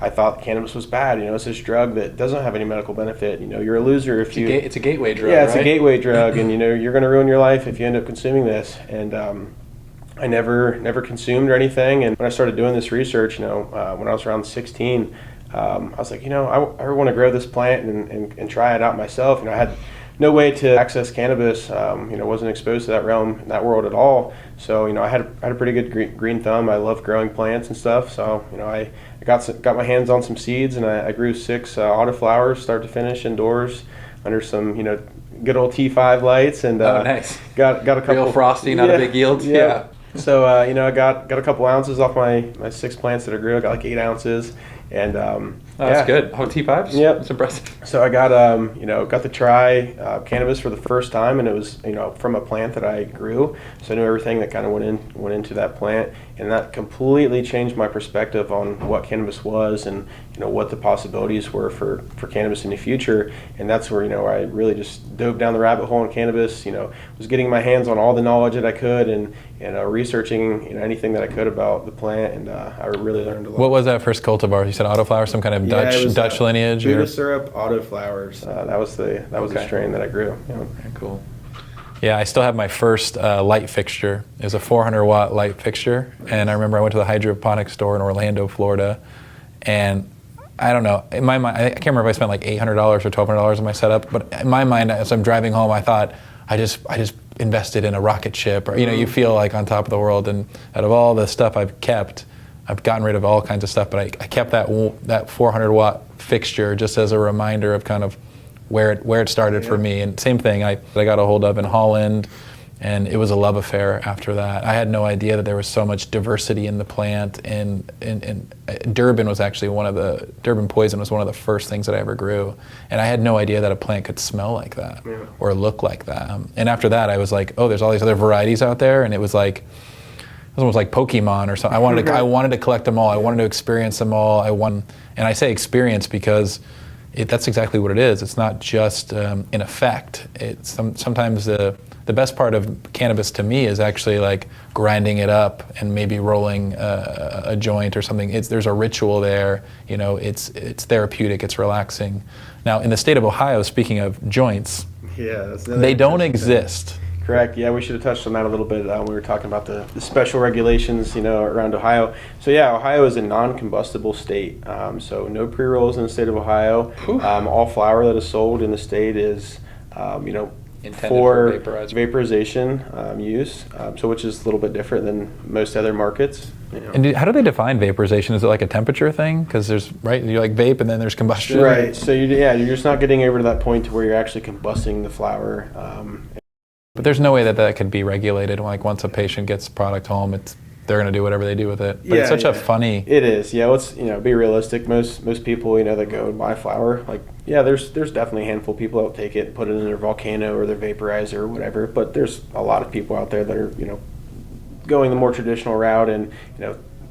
S3: I thought cannabis was bad. It's this drug that doesn't have any medical benefit. You're a loser if you.
S2: It's a gateway drug.
S3: Yeah, it's
S2: right?
S3: a gateway drug, and you're going to ruin your life if you end up consuming this. And I never consumed or anything. And when I started doing this research, when I was around 16, I was like, I want to grow this plant and try it out myself. I had no way to access cannabis. Wasn't exposed to that realm, that world at all. So I had a pretty good green thumb. I love growing plants and stuff. So I got my hands on some seeds, and I grew 6 autoflowers, start to finish, indoors under some good old T5 lights, and
S2: nice.
S3: Got a couple
S2: real frosty, not a big yield. Yeah.
S3: So I got a couple ounces off my 6 plants that I grew. I got like 8 ounces, and
S2: that's good. Oh, T5s?
S3: Yep.
S2: That's impressive.
S3: So I got got to try cannabis for the first time, and it was from a plant that I grew. So I knew everything that kind of went into that plant, and that completely changed my perspective on what cannabis was, and what the possibilities were for cannabis in the future. And that's where I really just dove down the rabbit hole in cannabis. Was getting my hands on all the knowledge that I could, and researching anything that I could about the plant, and I really learned a lot.
S2: What was that first cultivar? You said autoflower, some kind of Dutch lineage?
S3: Buddha syrup autoflowers. That was the strain that I grew.
S2: Very cool. Yeah, I still have my first light fixture. It was a 400-watt light fixture, and I remember I went to the hydroponic store in Orlando, Florida, and I don't know, in my mind, I can't remember if I spent like $800 or $1,200 on my setup, but in my mind, as I'm driving home, I thought, I just invested in a rocket ship, or you feel like on top of the world. And out of all the stuff I've kept, I've gotten rid of all kinds of stuff, but I kept that 400-watt fixture just as a reminder of kind of where it started for me. And same thing, I got a hold of in Holland, and it was a love affair after that. I had no idea that there was so much diversity in the plant, and Durban poison was one of the first things that I ever grew, and I had no idea that a plant could smell like that or look like that. And after that, I was like, oh, there's all these other varieties out there, and it was almost like Pokemon or something. I wanted to collect them all. I wanted to experience them all. And I say experience because that's exactly what it is. It's not just an effect. It's sometimes the best part of cannabis to me is actually like grinding it up and maybe rolling a joint or something. There's a ritual there. It's therapeutic. It's relaxing. Now, in the state of Ohio, speaking of joints, they don't exist.
S3: Correct. Yeah, we should have touched on that a little bit when we were talking about the special regulations, around Ohio. So yeah, Ohio is a non-combustible state. So no pre-rolls in the state of Ohio. All flower that is sold in the state is,
S2: intended
S3: for
S2: vaporization
S3: use. So which is a little bit different than most other markets.
S2: And how do they define vaporization? Is it like a temperature thing? Because you like vape and then there's combustion.
S3: Right. So you're just not getting over to that point to where you're actually combusting the flower.
S2: But there's no way that could be regulated. Like once a patient gets product home, they're going to do whatever they do with it. But it's such a funny.
S3: It is. Yeah. Let's be realistic. Most people that go and buy flower, there's definitely a handful of people that will take it, put it in their volcano or their vaporizer or whatever. But there's a lot of people out there that are going the more traditional route and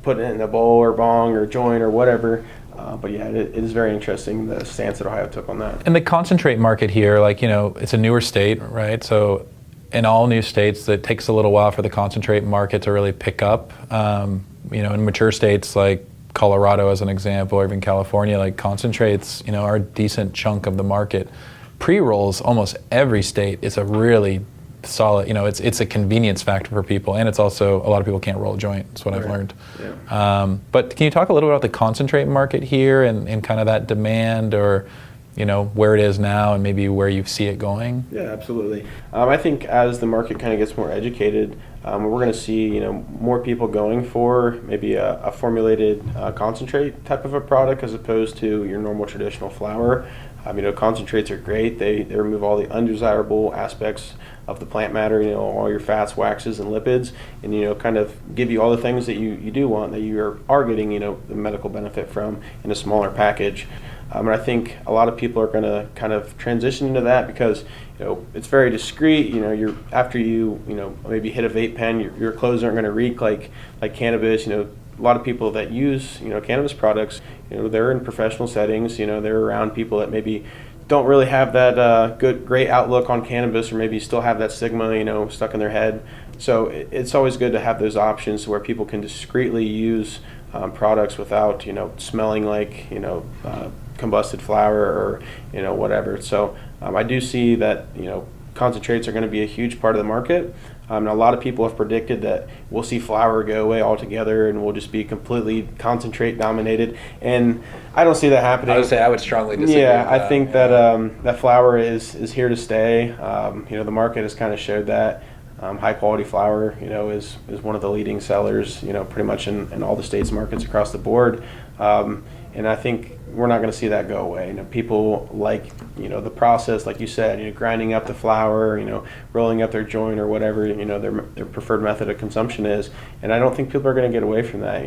S3: put it in a bowl or bong or joint or whatever. But yeah, it is very interesting the stance that Ohio took on that.
S2: And the concentrate market here, it's a newer state, right? So in all new states, it takes a little while for the concentrate market to really pick up. In mature states like Colorado, as an example, or even California, concentrates, are a decent chunk of the market. Pre-rolls, almost every state is a really solid, it's a convenience factor for people, and it's also, a lot of people can't roll a joint. That's what I've learned. Yeah. But can you talk a little bit about the concentrate market here and kind of that demand, or where it is now and maybe where you see it going?
S3: Yeah, absolutely. I think as the market kind of gets more educated, we're going to see more people going for maybe a formulated concentrate type of a product as opposed to your normal traditional flower. Concentrates are great. They remove all the undesirable aspects of the plant matter, all your fats, waxes, and lipids, and kind of give you all the things that you do want, that you are getting the medical benefit from in a smaller package. And I think a lot of people are going to kind of transition into that because it's very discreet. You're after you maybe hit a vape pen, your clothes aren't going to reek like cannabis. A lot of people that use cannabis products, they're in professional settings. They're around people that maybe don't really have that great outlook on cannabis, or maybe still have that stigma stuck in their head. So it's always good to have those options where people can discreetly use products without smelling like combusted flower or whatever. So I do see that concentrates are going to be a huge part of the market. A lot of people have predicted that we'll see flower go away altogether and we'll just be completely concentrate dominated. And I don't see that happening.
S2: I would say I would strongly disagree.
S3: Yeah, I think that that flower is here to stay. The market has kind of showed that. High quality flower, is one of the leading sellers, pretty much in all the states' markets across the board. And I think we're not going to see that go away. People like, the process, like you said, grinding up the flower, rolling up their joint or whatever, their preferred method of consumption is. And I don't think people are going to get away from that.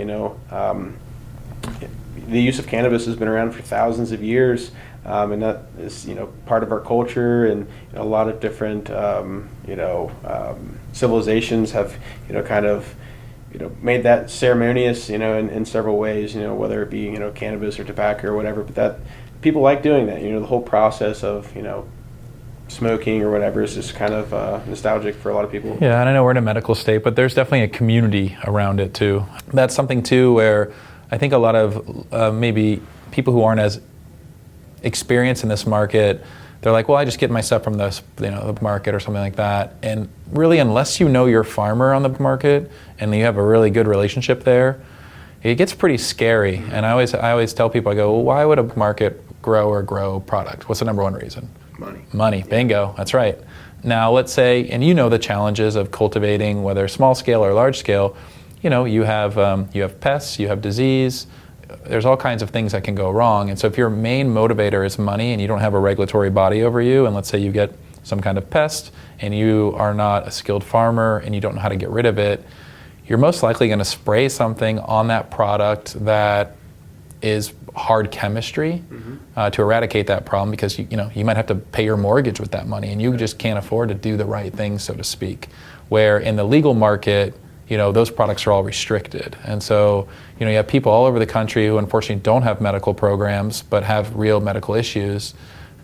S3: The use of cannabis has been around for thousands of years. And that is, part of our culture, and a lot of different, civilizations have, kind of, made that ceremonious, in several ways, whether it be, cannabis or tobacco or whatever. But that people like doing that. The whole process of, smoking or whatever is just kind of nostalgic for a lot of people.
S2: Yeah, and I know we're in a medical state, but there's definitely a community around it too. That's something too where I think a lot of maybe people who aren't as experience in this market, they're like, well, I just get my stuff from the market or something like that. And really, unless you know your farmer on the market and you have a really good relationship there, it gets pretty scary. And I always tell people, I go, well, why would a market grow product? What's the number one reason? Money. Bingo. That's right. Now, let's say, and the challenges of cultivating, whether small scale or large scale. You have pests, you have disease. There's all kinds of things that can go wrong. And so if your main motivator is money and you don't have a regulatory body over you, and let's say you get some kind of pest and you are not a skilled farmer and you don't know how to get rid of it, you're most likely going to spray something on that product that is hard chemistry to eradicate that problem, because you might have to pay your mortgage with that money and you just can't afford to do the right thing, so to speak. Where in the legal market, those products are all restricted. And so, you have people all over the country who unfortunately don't have medical programs but have real medical issues,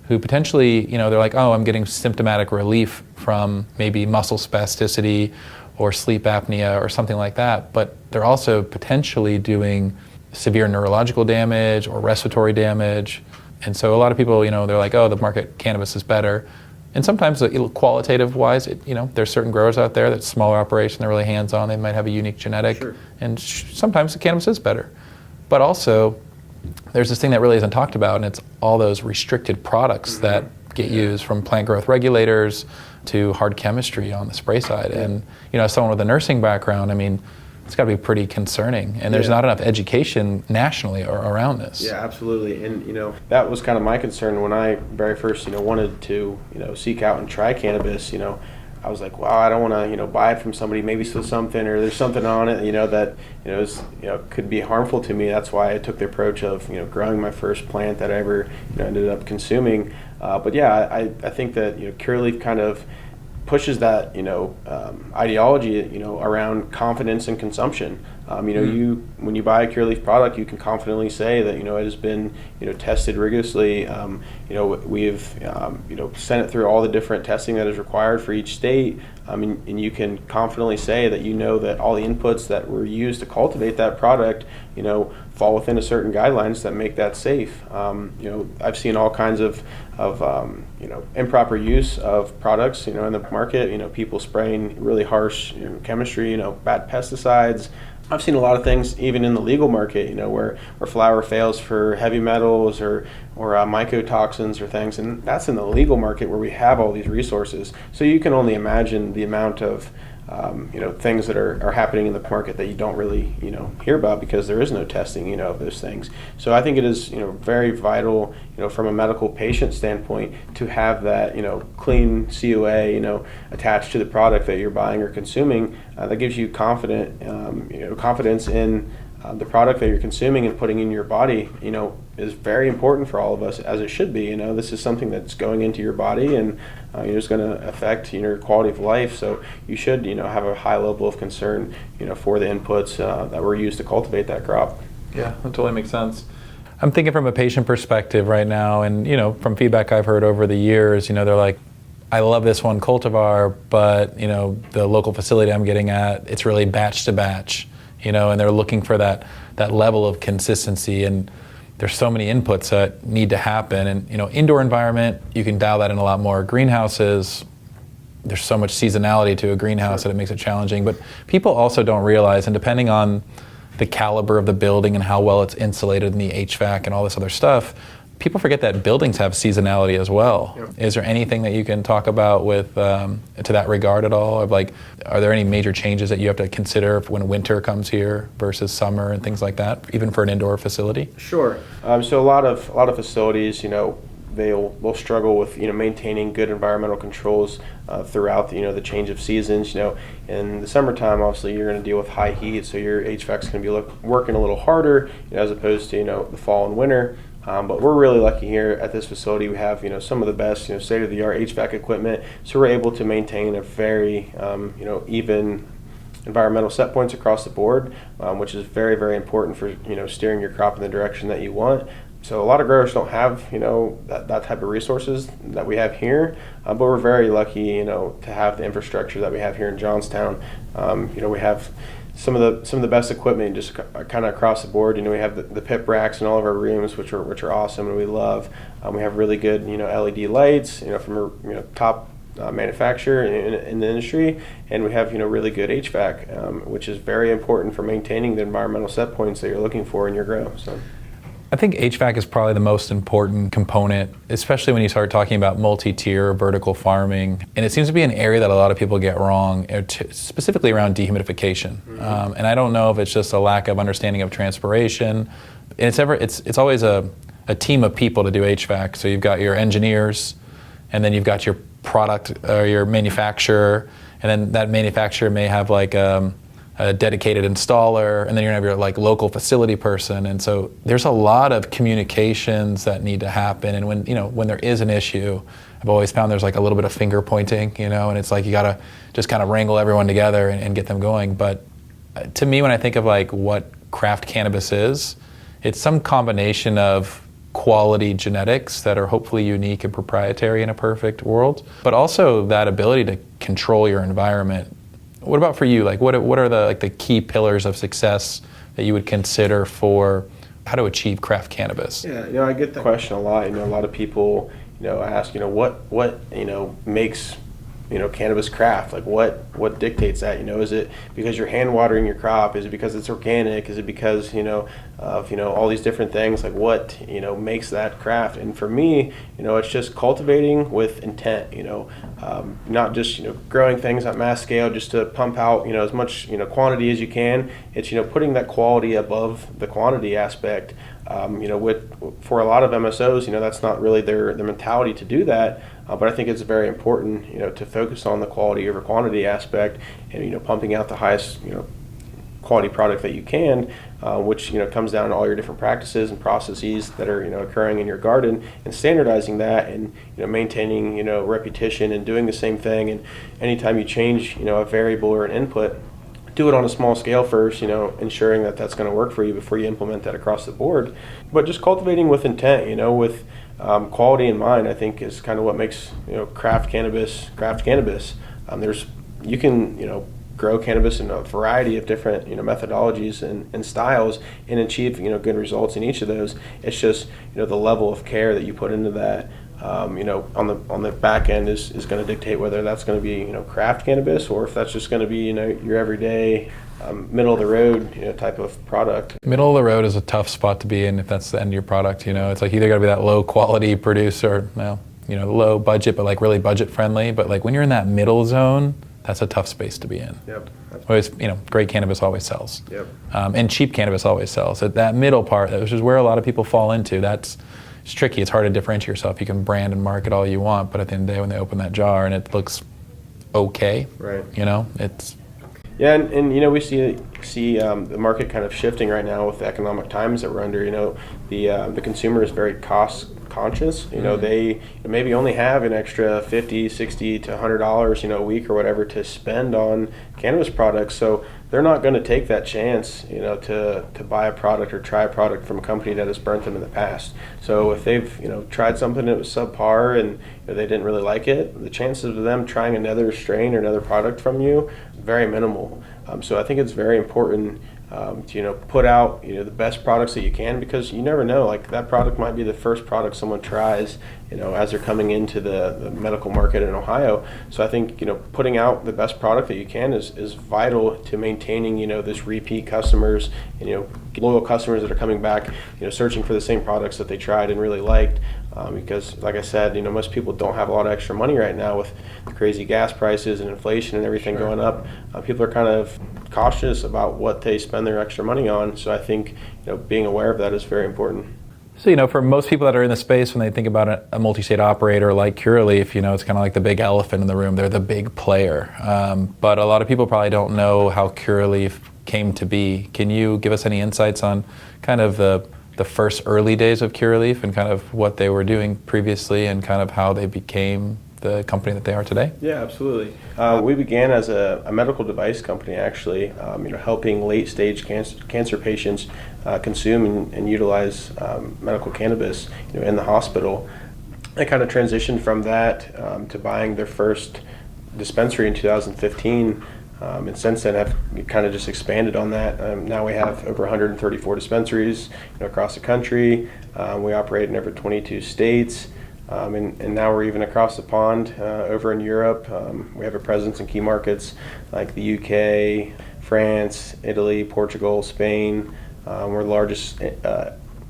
S2: who potentially, they're like, oh, I'm getting symptomatic relief from maybe muscle spasticity or sleep apnea or something like that, but they're also potentially doing severe neurological damage or respiratory damage. And so a lot of people, they're like, oh, the market cannabis is better. And sometimes, qualitative wise, there's certain growers out there that's smaller operation, they're really hands-on, they might have a unique genetic,
S3: sure.
S2: And sometimes the cannabis is better. But also, there's this thing that really isn't talked about, and it's all those restricted products that get used, from plant growth regulators to hard chemistry on the spray side. And as someone with a nursing background, it's got to be pretty concerning, and there's not enough education nationally around this.
S3: Yeah, absolutely. And that was kind of my concern when I very first wanted to seek out and try cannabis. I was like, wow, I don't want to buy it from somebody, maybe something, or there's something on it that is could be harmful to me. That's why I took the approach of growing my first plant that I ever ended up consuming. But yeah, I think that Curaleaf kind of pushes that ideology around confidence and consumption. You when you buy a Curaleaf product, you can confidently say that it has been tested rigorously. We've sent it through all the different testing that is required for each state. And you can confidently say that that all the inputs that were used to cultivate that product fall within a certain guidelines that make that safe. I've seen all kinds of improper use of products in the market. People spraying really harsh chemistry, bad pesticides. I've seen a lot of things even in the legal market, where flower fails for heavy metals or mycotoxins or things, and that's in the legal market where we have all these resources. So you can only imagine the amount of things that are happening in the market that you don't really hear about, because there is no testing of those things. So I think it is very vital from a medical patient standpoint to have that clean COA attached to the product that you're buying or consuming. That gives you confidence in the product that you're consuming and putting in your body. Is very important for all of us, as it should be. This is something that's going into your body, and it's going to affect your quality of life. So you should have a high level of concern for the inputs that were used to cultivate that crop.
S2: Yeah, that totally makes sense. I'm thinking from a patient perspective right now, and from feedback I've heard over the years, they're like, I love this one cultivar, but the local facility I'm getting at, it's really batch to batch, and they're looking for that level of consistency, and there's so many inputs that need to happen. And indoor environment, you can dial that in a lot more. Greenhouses, there's so much seasonality to a greenhouse that it makes it challenging. But people also don't realize, and depending on the caliber of the building and how well it's insulated in the HVAC and all this other stuff, people forget that buildings have seasonality as well. Yep. Is there anything that you can talk about with to that regard at all? Of like, are there any major changes that you have to consider when winter comes here versus summer and things like that, even for an indoor facility?
S3: Sure. So a lot of facilities, they'll struggle with maintaining good environmental controls throughout the change of seasons. In the summertime, obviously you're going to deal with high heat, so your HVAC's going to be working a little harder as opposed to the fall and winter. But we're really lucky here at this facility. We have some of the best state-of-the-art HVAC equipment, so we're able to maintain a very even environmental set points across the board, which is very, very important for steering your crop in the direction that you want. So a lot of growers don't have that type of resources that we have here, but we're very lucky to have the infrastructure that we have here in Johnstown. We have some of the best equipment just kind of across the board. We have the pip racks in all of our rooms, which are awesome and we love. We have really good LED lights from a top manufacturer in the industry, and we have really good HVAC, which is very important for maintaining the environmental set points that you're looking for in your grow. So
S2: I think HVAC is probably the most important component, especially when you start talking about multi-tier vertical farming. And it seems to be an area that a lot of people get wrong, specifically around dehumidification. Mm-hmm. And I don't know if it's just a lack of understanding of transpiration. And it's always a team of people to do HVAC. So you've got your engineers, and then you've got your product or your manufacturer, and then that manufacturer may have like a dedicated installer, and then you're gonna have your local facility person. And so there's a lot of communications that need to happen. And when there is an issue, I've always found there's a little bit of finger pointing, and it's you gotta just kind of wrangle everyone together and get them going. But to me, when I think of what craft cannabis is, it's some combination of quality genetics that are hopefully unique and proprietary in a perfect world, but also that ability to control your environment. What about for you? What are the key pillars of success that you would consider for how to achieve craft cannabis?
S3: Yeah, I get that question a lot. A lot of people, ask, what makes cannabis craft? What dictates that? Is it because you're hand watering your crop? Is it because it's organic? Is it because of all these different things? What makes that craft? And for me, it's just cultivating with intent. Not just growing things at mass scale just to pump out as much quantity as you can. It's putting that quality above the quantity aspect. For a lot of MSOs, that's not really their mentality to do that. But I think it's very important, to focus on the quality over quantity aspect, and pumping out the highest, quality product that you can, which comes down to all your different practices and processes that are occurring in your garden, and standardizing that, and maintaining repetition and doing the same thing. And anytime you change a variable or an input, do it on a small scale first, ensuring that that's going to work for you before you implement that across the board. But just cultivating with intent, with quality in mind, I think is kind of what makes craft cannabis. You can grow cannabis in a variety of different methodologies and styles, and achieve good results in each of those. It's just the level of care that you put into that. On the back end is going to dictate whether that's going to be craft cannabis, or if that's just going to be your everyday middle of the road type of product.
S2: Middle of the road is a tough spot to be in if that's the end of your product. It's either got to be that low quality producer, low budget but really budget friendly. But when you're in that middle zone, that's a tough space to be in.
S3: Yep.
S2: Always, great cannabis always sells.
S3: Yep.
S2: And cheap cannabis always sells. That middle part, which is where a lot of people fall into, it's tricky. It's hard to differentiate yourself. You can brand and market all you want, but at the end of the day, when they open that jar and it looks okay,
S3: right?
S2: It's
S3: we see the market kind of shifting right now with the economic times that we're under. The consumer is very cost conscious. They maybe only have an extra $50, $60 to $100 a week or whatever to spend on cannabis products. So they're not going to take that chance, to buy a product or try a product from a company that has burnt them in the past. So if they've, tried something that was subpar and they didn't really like it, the chances of them trying another strain or another product from you, very minimal. So I think it's very important, to put out the best products that you can, because you never know, like that product might be the first product someone tries as they're coming into the medical market in Ohio. So I think putting out the best product that you can is vital to maintaining this repeat customers, loyal customers that are coming back searching for the same products that they tried and really liked. Because like I said, most people don't have a lot of extra money right now with the crazy gas prices and inflation and everything going up. People are kind of cautious about what they spend their extra money on. So I think being aware of that is very important.
S2: So for most people that are in the space, when they think about a multi-state operator like Curaleaf, it's kind of like the big elephant in the room. They're the big player. But a lot of people probably don't know how Curaleaf came to be. Can you give us any insights on kind of the first early days of Curaleaf and kind of what they were doing previously and kind of how they became the company that they are today?
S3: Yeah, absolutely. We began as a medical device company, actually, helping late-stage cancer patients consume and utilize medical cannabis in the hospital. I kind of transitioned from that to buying their first dispensary in 2015. And since then, I've kind of just expanded on that. Now we have over 134 dispensaries across the country. We operate in over 22 states. And now we're even across the pond over in Europe. We have a presence in key markets like the UK, France, Italy, Portugal, Spain. We're the largest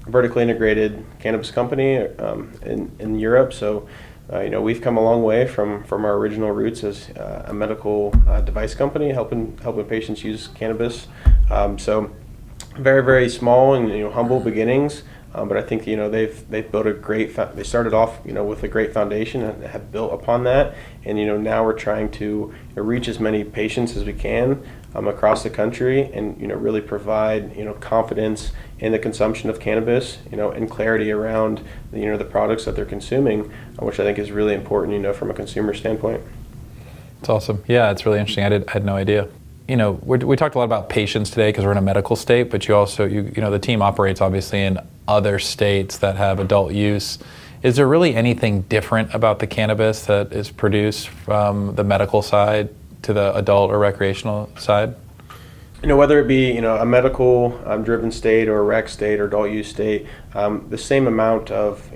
S3: vertically integrated cannabis company in Europe. So we've come a long way from our original roots as a medical device company, helping patients use cannabis. So very, very small and humble beginnings, but I think they've built a great. They started off with a great foundation and have built upon that, and now we're trying to reach as many patients as we can across the country, and really provide confidence in the consumption of cannabis, and clarity around the products that they're consuming, which I think is really important from a consumer standpoint.
S2: It's awesome. Yeah, it's really interesting. I had no idea. We talked a lot about patients today because we're in a medical state, but you also the team operates obviously in other states that have adult use. Is there really anything different about the cannabis that is produced from the medical side to the adult or recreational side?
S3: Whether it be a medical driven state or a rec state or adult use state, the same amount of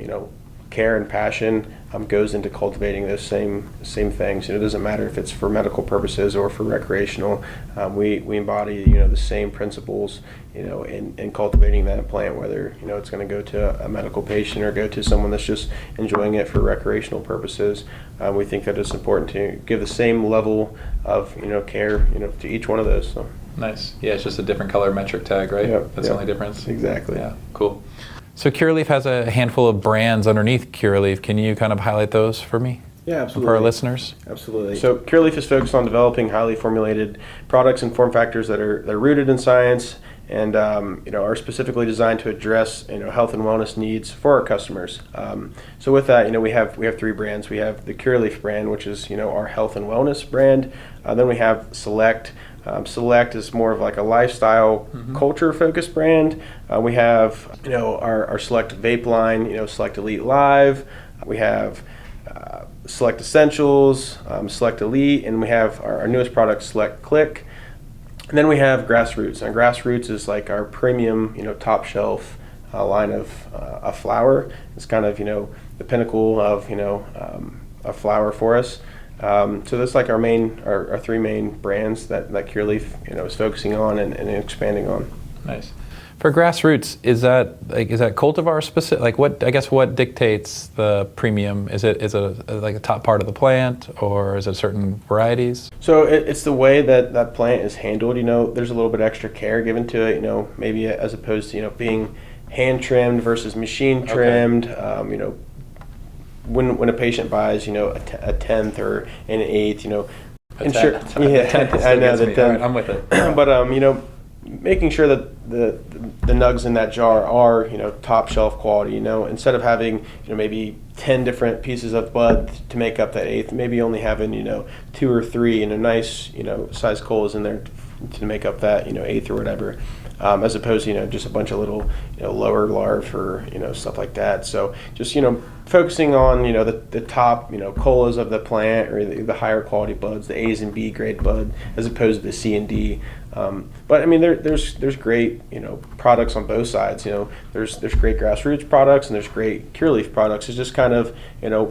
S3: care and passion goes into cultivating those same things. It doesn't matter if it's for medical purposes or for recreational. We embody the same principles in cultivating that plant, whether it's going to go to a medical patient or go to someone that's just enjoying it for recreational purposes. We think that it's important to give the same level of care to each one of those. So.
S2: Nice. Yeah, it's just a different color metric tag, right? That's the only difference.
S3: Exactly.
S2: Yeah, cool. So Curaleaf has a handful of brands underneath Curaleaf. Can you kind of highlight those for me?
S3: Yeah, absolutely.
S2: For our listeners?
S3: Absolutely. So Curaleaf is focused on developing highly formulated products and form factors that are rooted in science and are specifically designed to address health and wellness needs for our customers. So with that, we have three brands. We have the Curaleaf brand, which is our health and wellness brand. Then we have Select. Select is more of like a lifestyle culture focused brand. We have our Select vape line, Select Elite Live. We have Select Essentials, Select Elite, and we have our newest product, Select Click. And then we have Grassroots. And Grassroots is like our premium, top shelf line of flower. It's kind of the pinnacle of a flower for us. So that's like our three main brands that Curaleaf is focusing on and expanding on.
S2: Nice. For Grassroots, is that cultivar specific? Like what dictates the premium? Is it like a top part of the plant, or is it certain varieties?
S3: So it's the way that plant is handled. There's a little bit extra care given to it. Maybe as opposed to being hand trimmed versus machine trimmed. Okay. When a patient buys a tenth or an eighth,
S2: I know the 10th. Right, I'm with it.
S3: But making sure that the nugs in that jar are top shelf quality. Instead of having maybe 10 different pieces of bud to make up that eighth, maybe only having 2 or 3 nice size colas in there to make up that eighth or whatever. As opposed to just a bunch of little lower larvae or stuff like that. So just focusing on the top colas of the plant or the higher quality buds, the A's and B grade bud, as opposed to the C and D. But I mean, there's great, products on both sides. There's great grassroots products and there's great Curaleaf products. It's just kind of,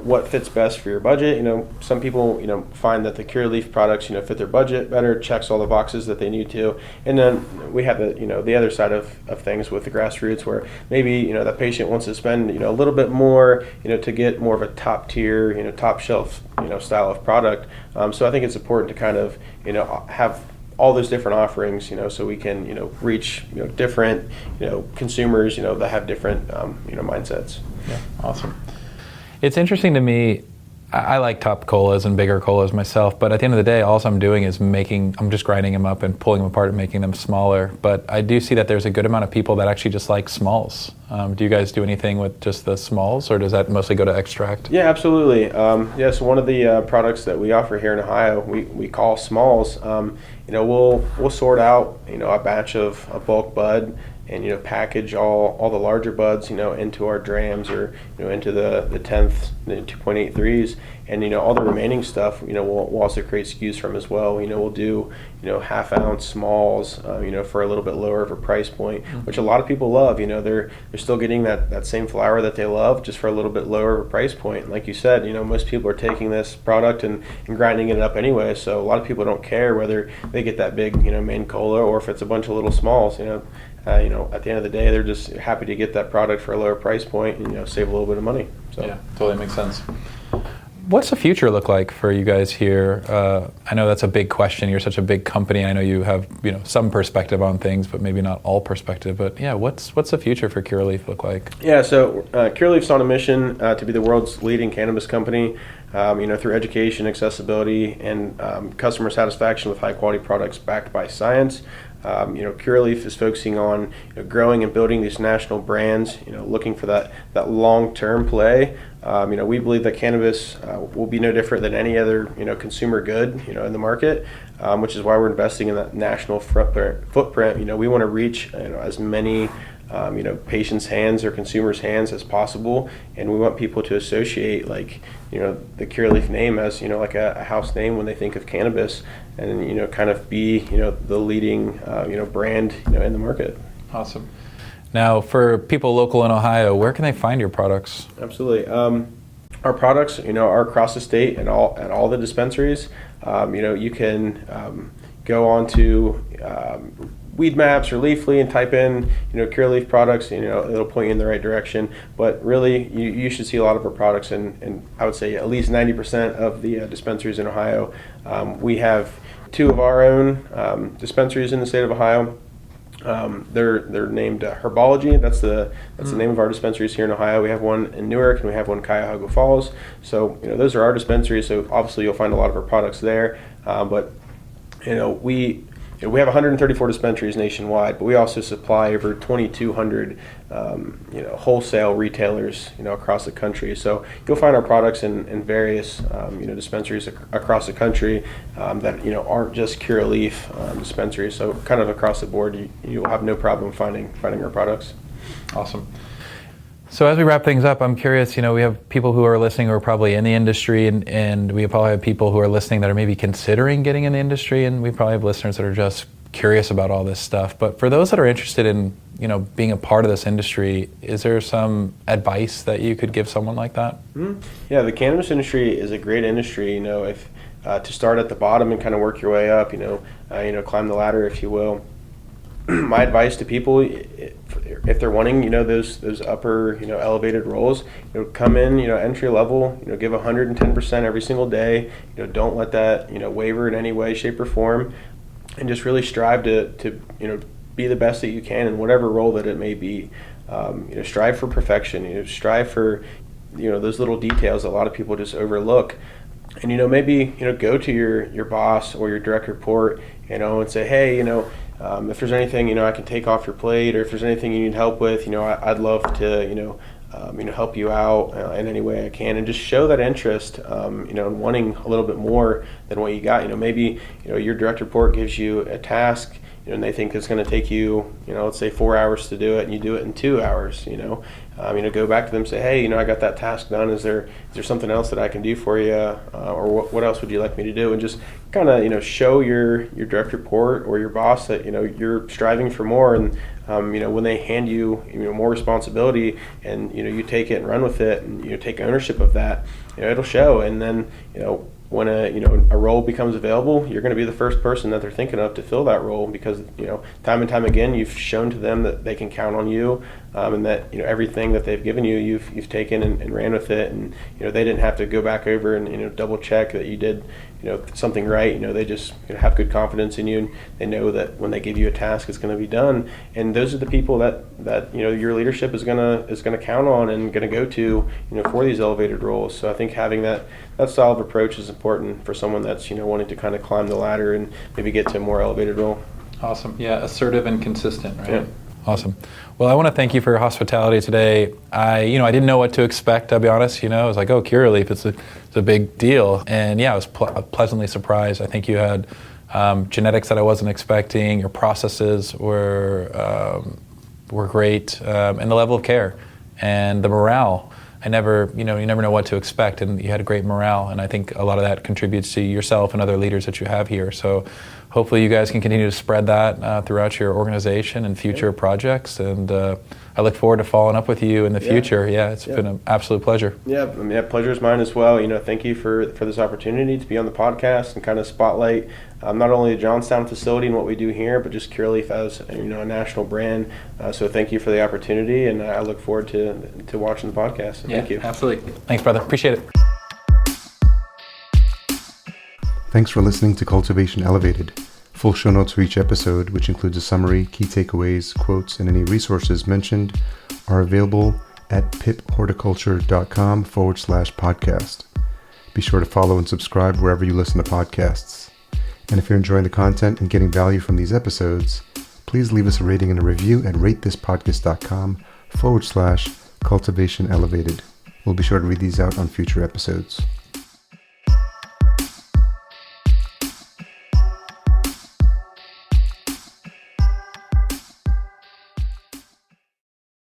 S3: what fits best for your budget. Some people, find that the Curaleaf products, fit their budget better, checks all the boxes that they need to. And then we have the other side of things with the grassroots where maybe, the patient wants to spend, a little bit more, to get more of a top tier, top shelf, style of product. So I think it's important to kind of, have all those different offerings, so we can, reach, different, consumers, that have different, mindsets.
S2: Yeah, awesome. It's interesting to me. I like top colas and bigger colas myself, but at the end of the day, all I'm doing is I'm just grinding them up and pulling them apart and making them smaller. But I do see that there's a good amount of people that actually just like smalls. Do you guys do anything with just the smalls, or does that mostly go to extract?
S3: Yeah, absolutely. So one of the products that we offer here in Ohio, we call smalls. We'll sort out, a batch of a bulk bud, and package all the larger buds into our drams or into the 10th 2.83s, and all the remaining stuff we'll also create SKUs from as well. We'll do half ounce smalls for a little bit lower of a price point, which a lot of people love. They're still getting that same flower that they love, just for a little bit lower of a price point. And like you said, most people are taking this product and grinding it up anyway, so a lot of people don't care whether they get that big main cola or if it's a bunch of little smalls. At the end of the day, they're just happy to get that product for a lower price point and save a little bit of money. So
S2: yeah, totally makes sense. What's the future look like for you guys here? I know that's a big question. You're such a big company. I know you have some perspective on things, but maybe not all perspective. But yeah, what's the future for Curaleaf look like?
S3: Yeah, so Curaleaf's on a mission to be the world's leading cannabis company. Through education, accessibility, and customer satisfaction with high quality products backed by science. Curaleaf is focusing on growing and building these national brands, looking for that long-term play. We believe that cannabis will be no different than any other, consumer good, in the market, which is why we're investing in that national footprint. We want to reach, as many patients' hands or consumers' hands as possible, and we want people to associate the Curaleaf name as like a house name when they think of cannabis, and kind of be the leading brand in the market.
S2: Awesome. Now, for people local in Ohio, where can they find your products?
S3: Absolutely. Our products are across the state and all the dispensaries. You can go on to Weed Maps or Leafly and type in Curaleaf products. It'll point you in the right direction. But really, you should see a lot of our products, and I would say at least 90% of the dispensaries in Ohio. We have 2 of our own dispensaries in the state of Ohio. They're named Herbology. That's the name of our dispensaries here in Ohio. We have one in Newark and we have one in Cuyahoga Falls. So those are our dispensaries. So obviously you'll find a lot of our products there. But we have 134 dispensaries nationwide, but we also supply over 2,200 wholesale retailers across the country. So you'll find our products in various dispensaries across the country that aren't just Curaleaf dispensaries. So kind of across the board, you'll have no problem finding our products.
S2: Awesome. So as we wrap things up, I'm curious, we have people who are listening who are probably in the industry, and we probably have people who are listening that are maybe considering getting in the industry, and we probably have listeners that are just curious about all this stuff. But for those that are interested in, being a part of this industry, is there some advice that you could give someone like that?
S3: Mm-hmm. Yeah, the cannabis industry is a great industry, if to start at the bottom and kind of work your way up, climb the ladder, if you will. My advice to people, if they're wanting, those upper, elevated roles, come in, entry level, give 110% every single day. Don't let that, waver in any way, shape, or form, and just really strive to be the best that you can in whatever role that it may be. Strive for perfection. Strive for, those little details that a lot of people just overlook. And maybe go to your boss or your direct report, and say, hey, if there's anything I can take off your plate, or if there's anything you need help with, I'd love to help you out in any way I can, and just show that interest, in wanting a little bit more than what you got. Maybe your direct report gives you a task, and they think it's going to take you, let's say 4 hours to do it, and you do it in 2 hours, go back to them, say, hey, I got that task done. Is there something else that I can do for you, or what else would you like me to do? And just kind of, show your direct report or your boss that, you're striving for more. And when they hand you, more responsibility, and you take it and run with it, and take ownership of that, it'll show. And then when a role becomes available, you're going to be the first person that they're thinking of to fill that role, because time and time again you've shown to them that they can count on you, and that everything that they've given you, you've taken and ran with it, and they didn't have to go back over and double check that you did something right. They just have good confidence in you, and they know that when they give you a task, it's going to be done. And those are the people that your leadership is gonna count on and gonna go to for these elevated roles. So I think having that style of approach is important for someone that's wanting to kind of climb the ladder and maybe get to a more elevated role.
S2: Awesome. Yeah, assertive and consistent, right?
S3: Yeah.
S2: Awesome. Well, I want to thank you for your hospitality today. I didn't know what to expect, I'll be honest. I was like, oh, Curaleaf, it's a big deal. And yeah, I was pleasantly surprised. I think you had genetics that I wasn't expecting. Your processes were great, and the level of care and the morale. You never know what to expect, and you had a great morale, and I think a lot of that contributes to yourself and other leaders that you have here. So hopefully you guys can continue to spread that throughout your organization and future projects, and I look forward to following up with you in the future. Yeah, it's been an absolute pleasure.
S3: Yeah, pleasure is mine as well. Thank you for this opportunity to be on the podcast and kind of spotlight not only the Johnstown facility and what we do here, but just Curaleaf as a national brand. So thank you for the opportunity, and I look forward to watching the podcast. So thank you.
S2: Absolutely. Thanks, brother. Appreciate it.
S4: Thanks for listening to Cultivation Elevated. Full show notes for each episode, which includes a summary, key takeaways, quotes, and any resources mentioned, are available at piphorticulture.com/podcast. Be sure to follow and subscribe wherever you listen to podcasts. And if you're enjoying the content and getting value from these episodes, please leave us a rating and a review at ratethispodcast.com/cultivation elevated. We'll be sure to read these out on future episodes.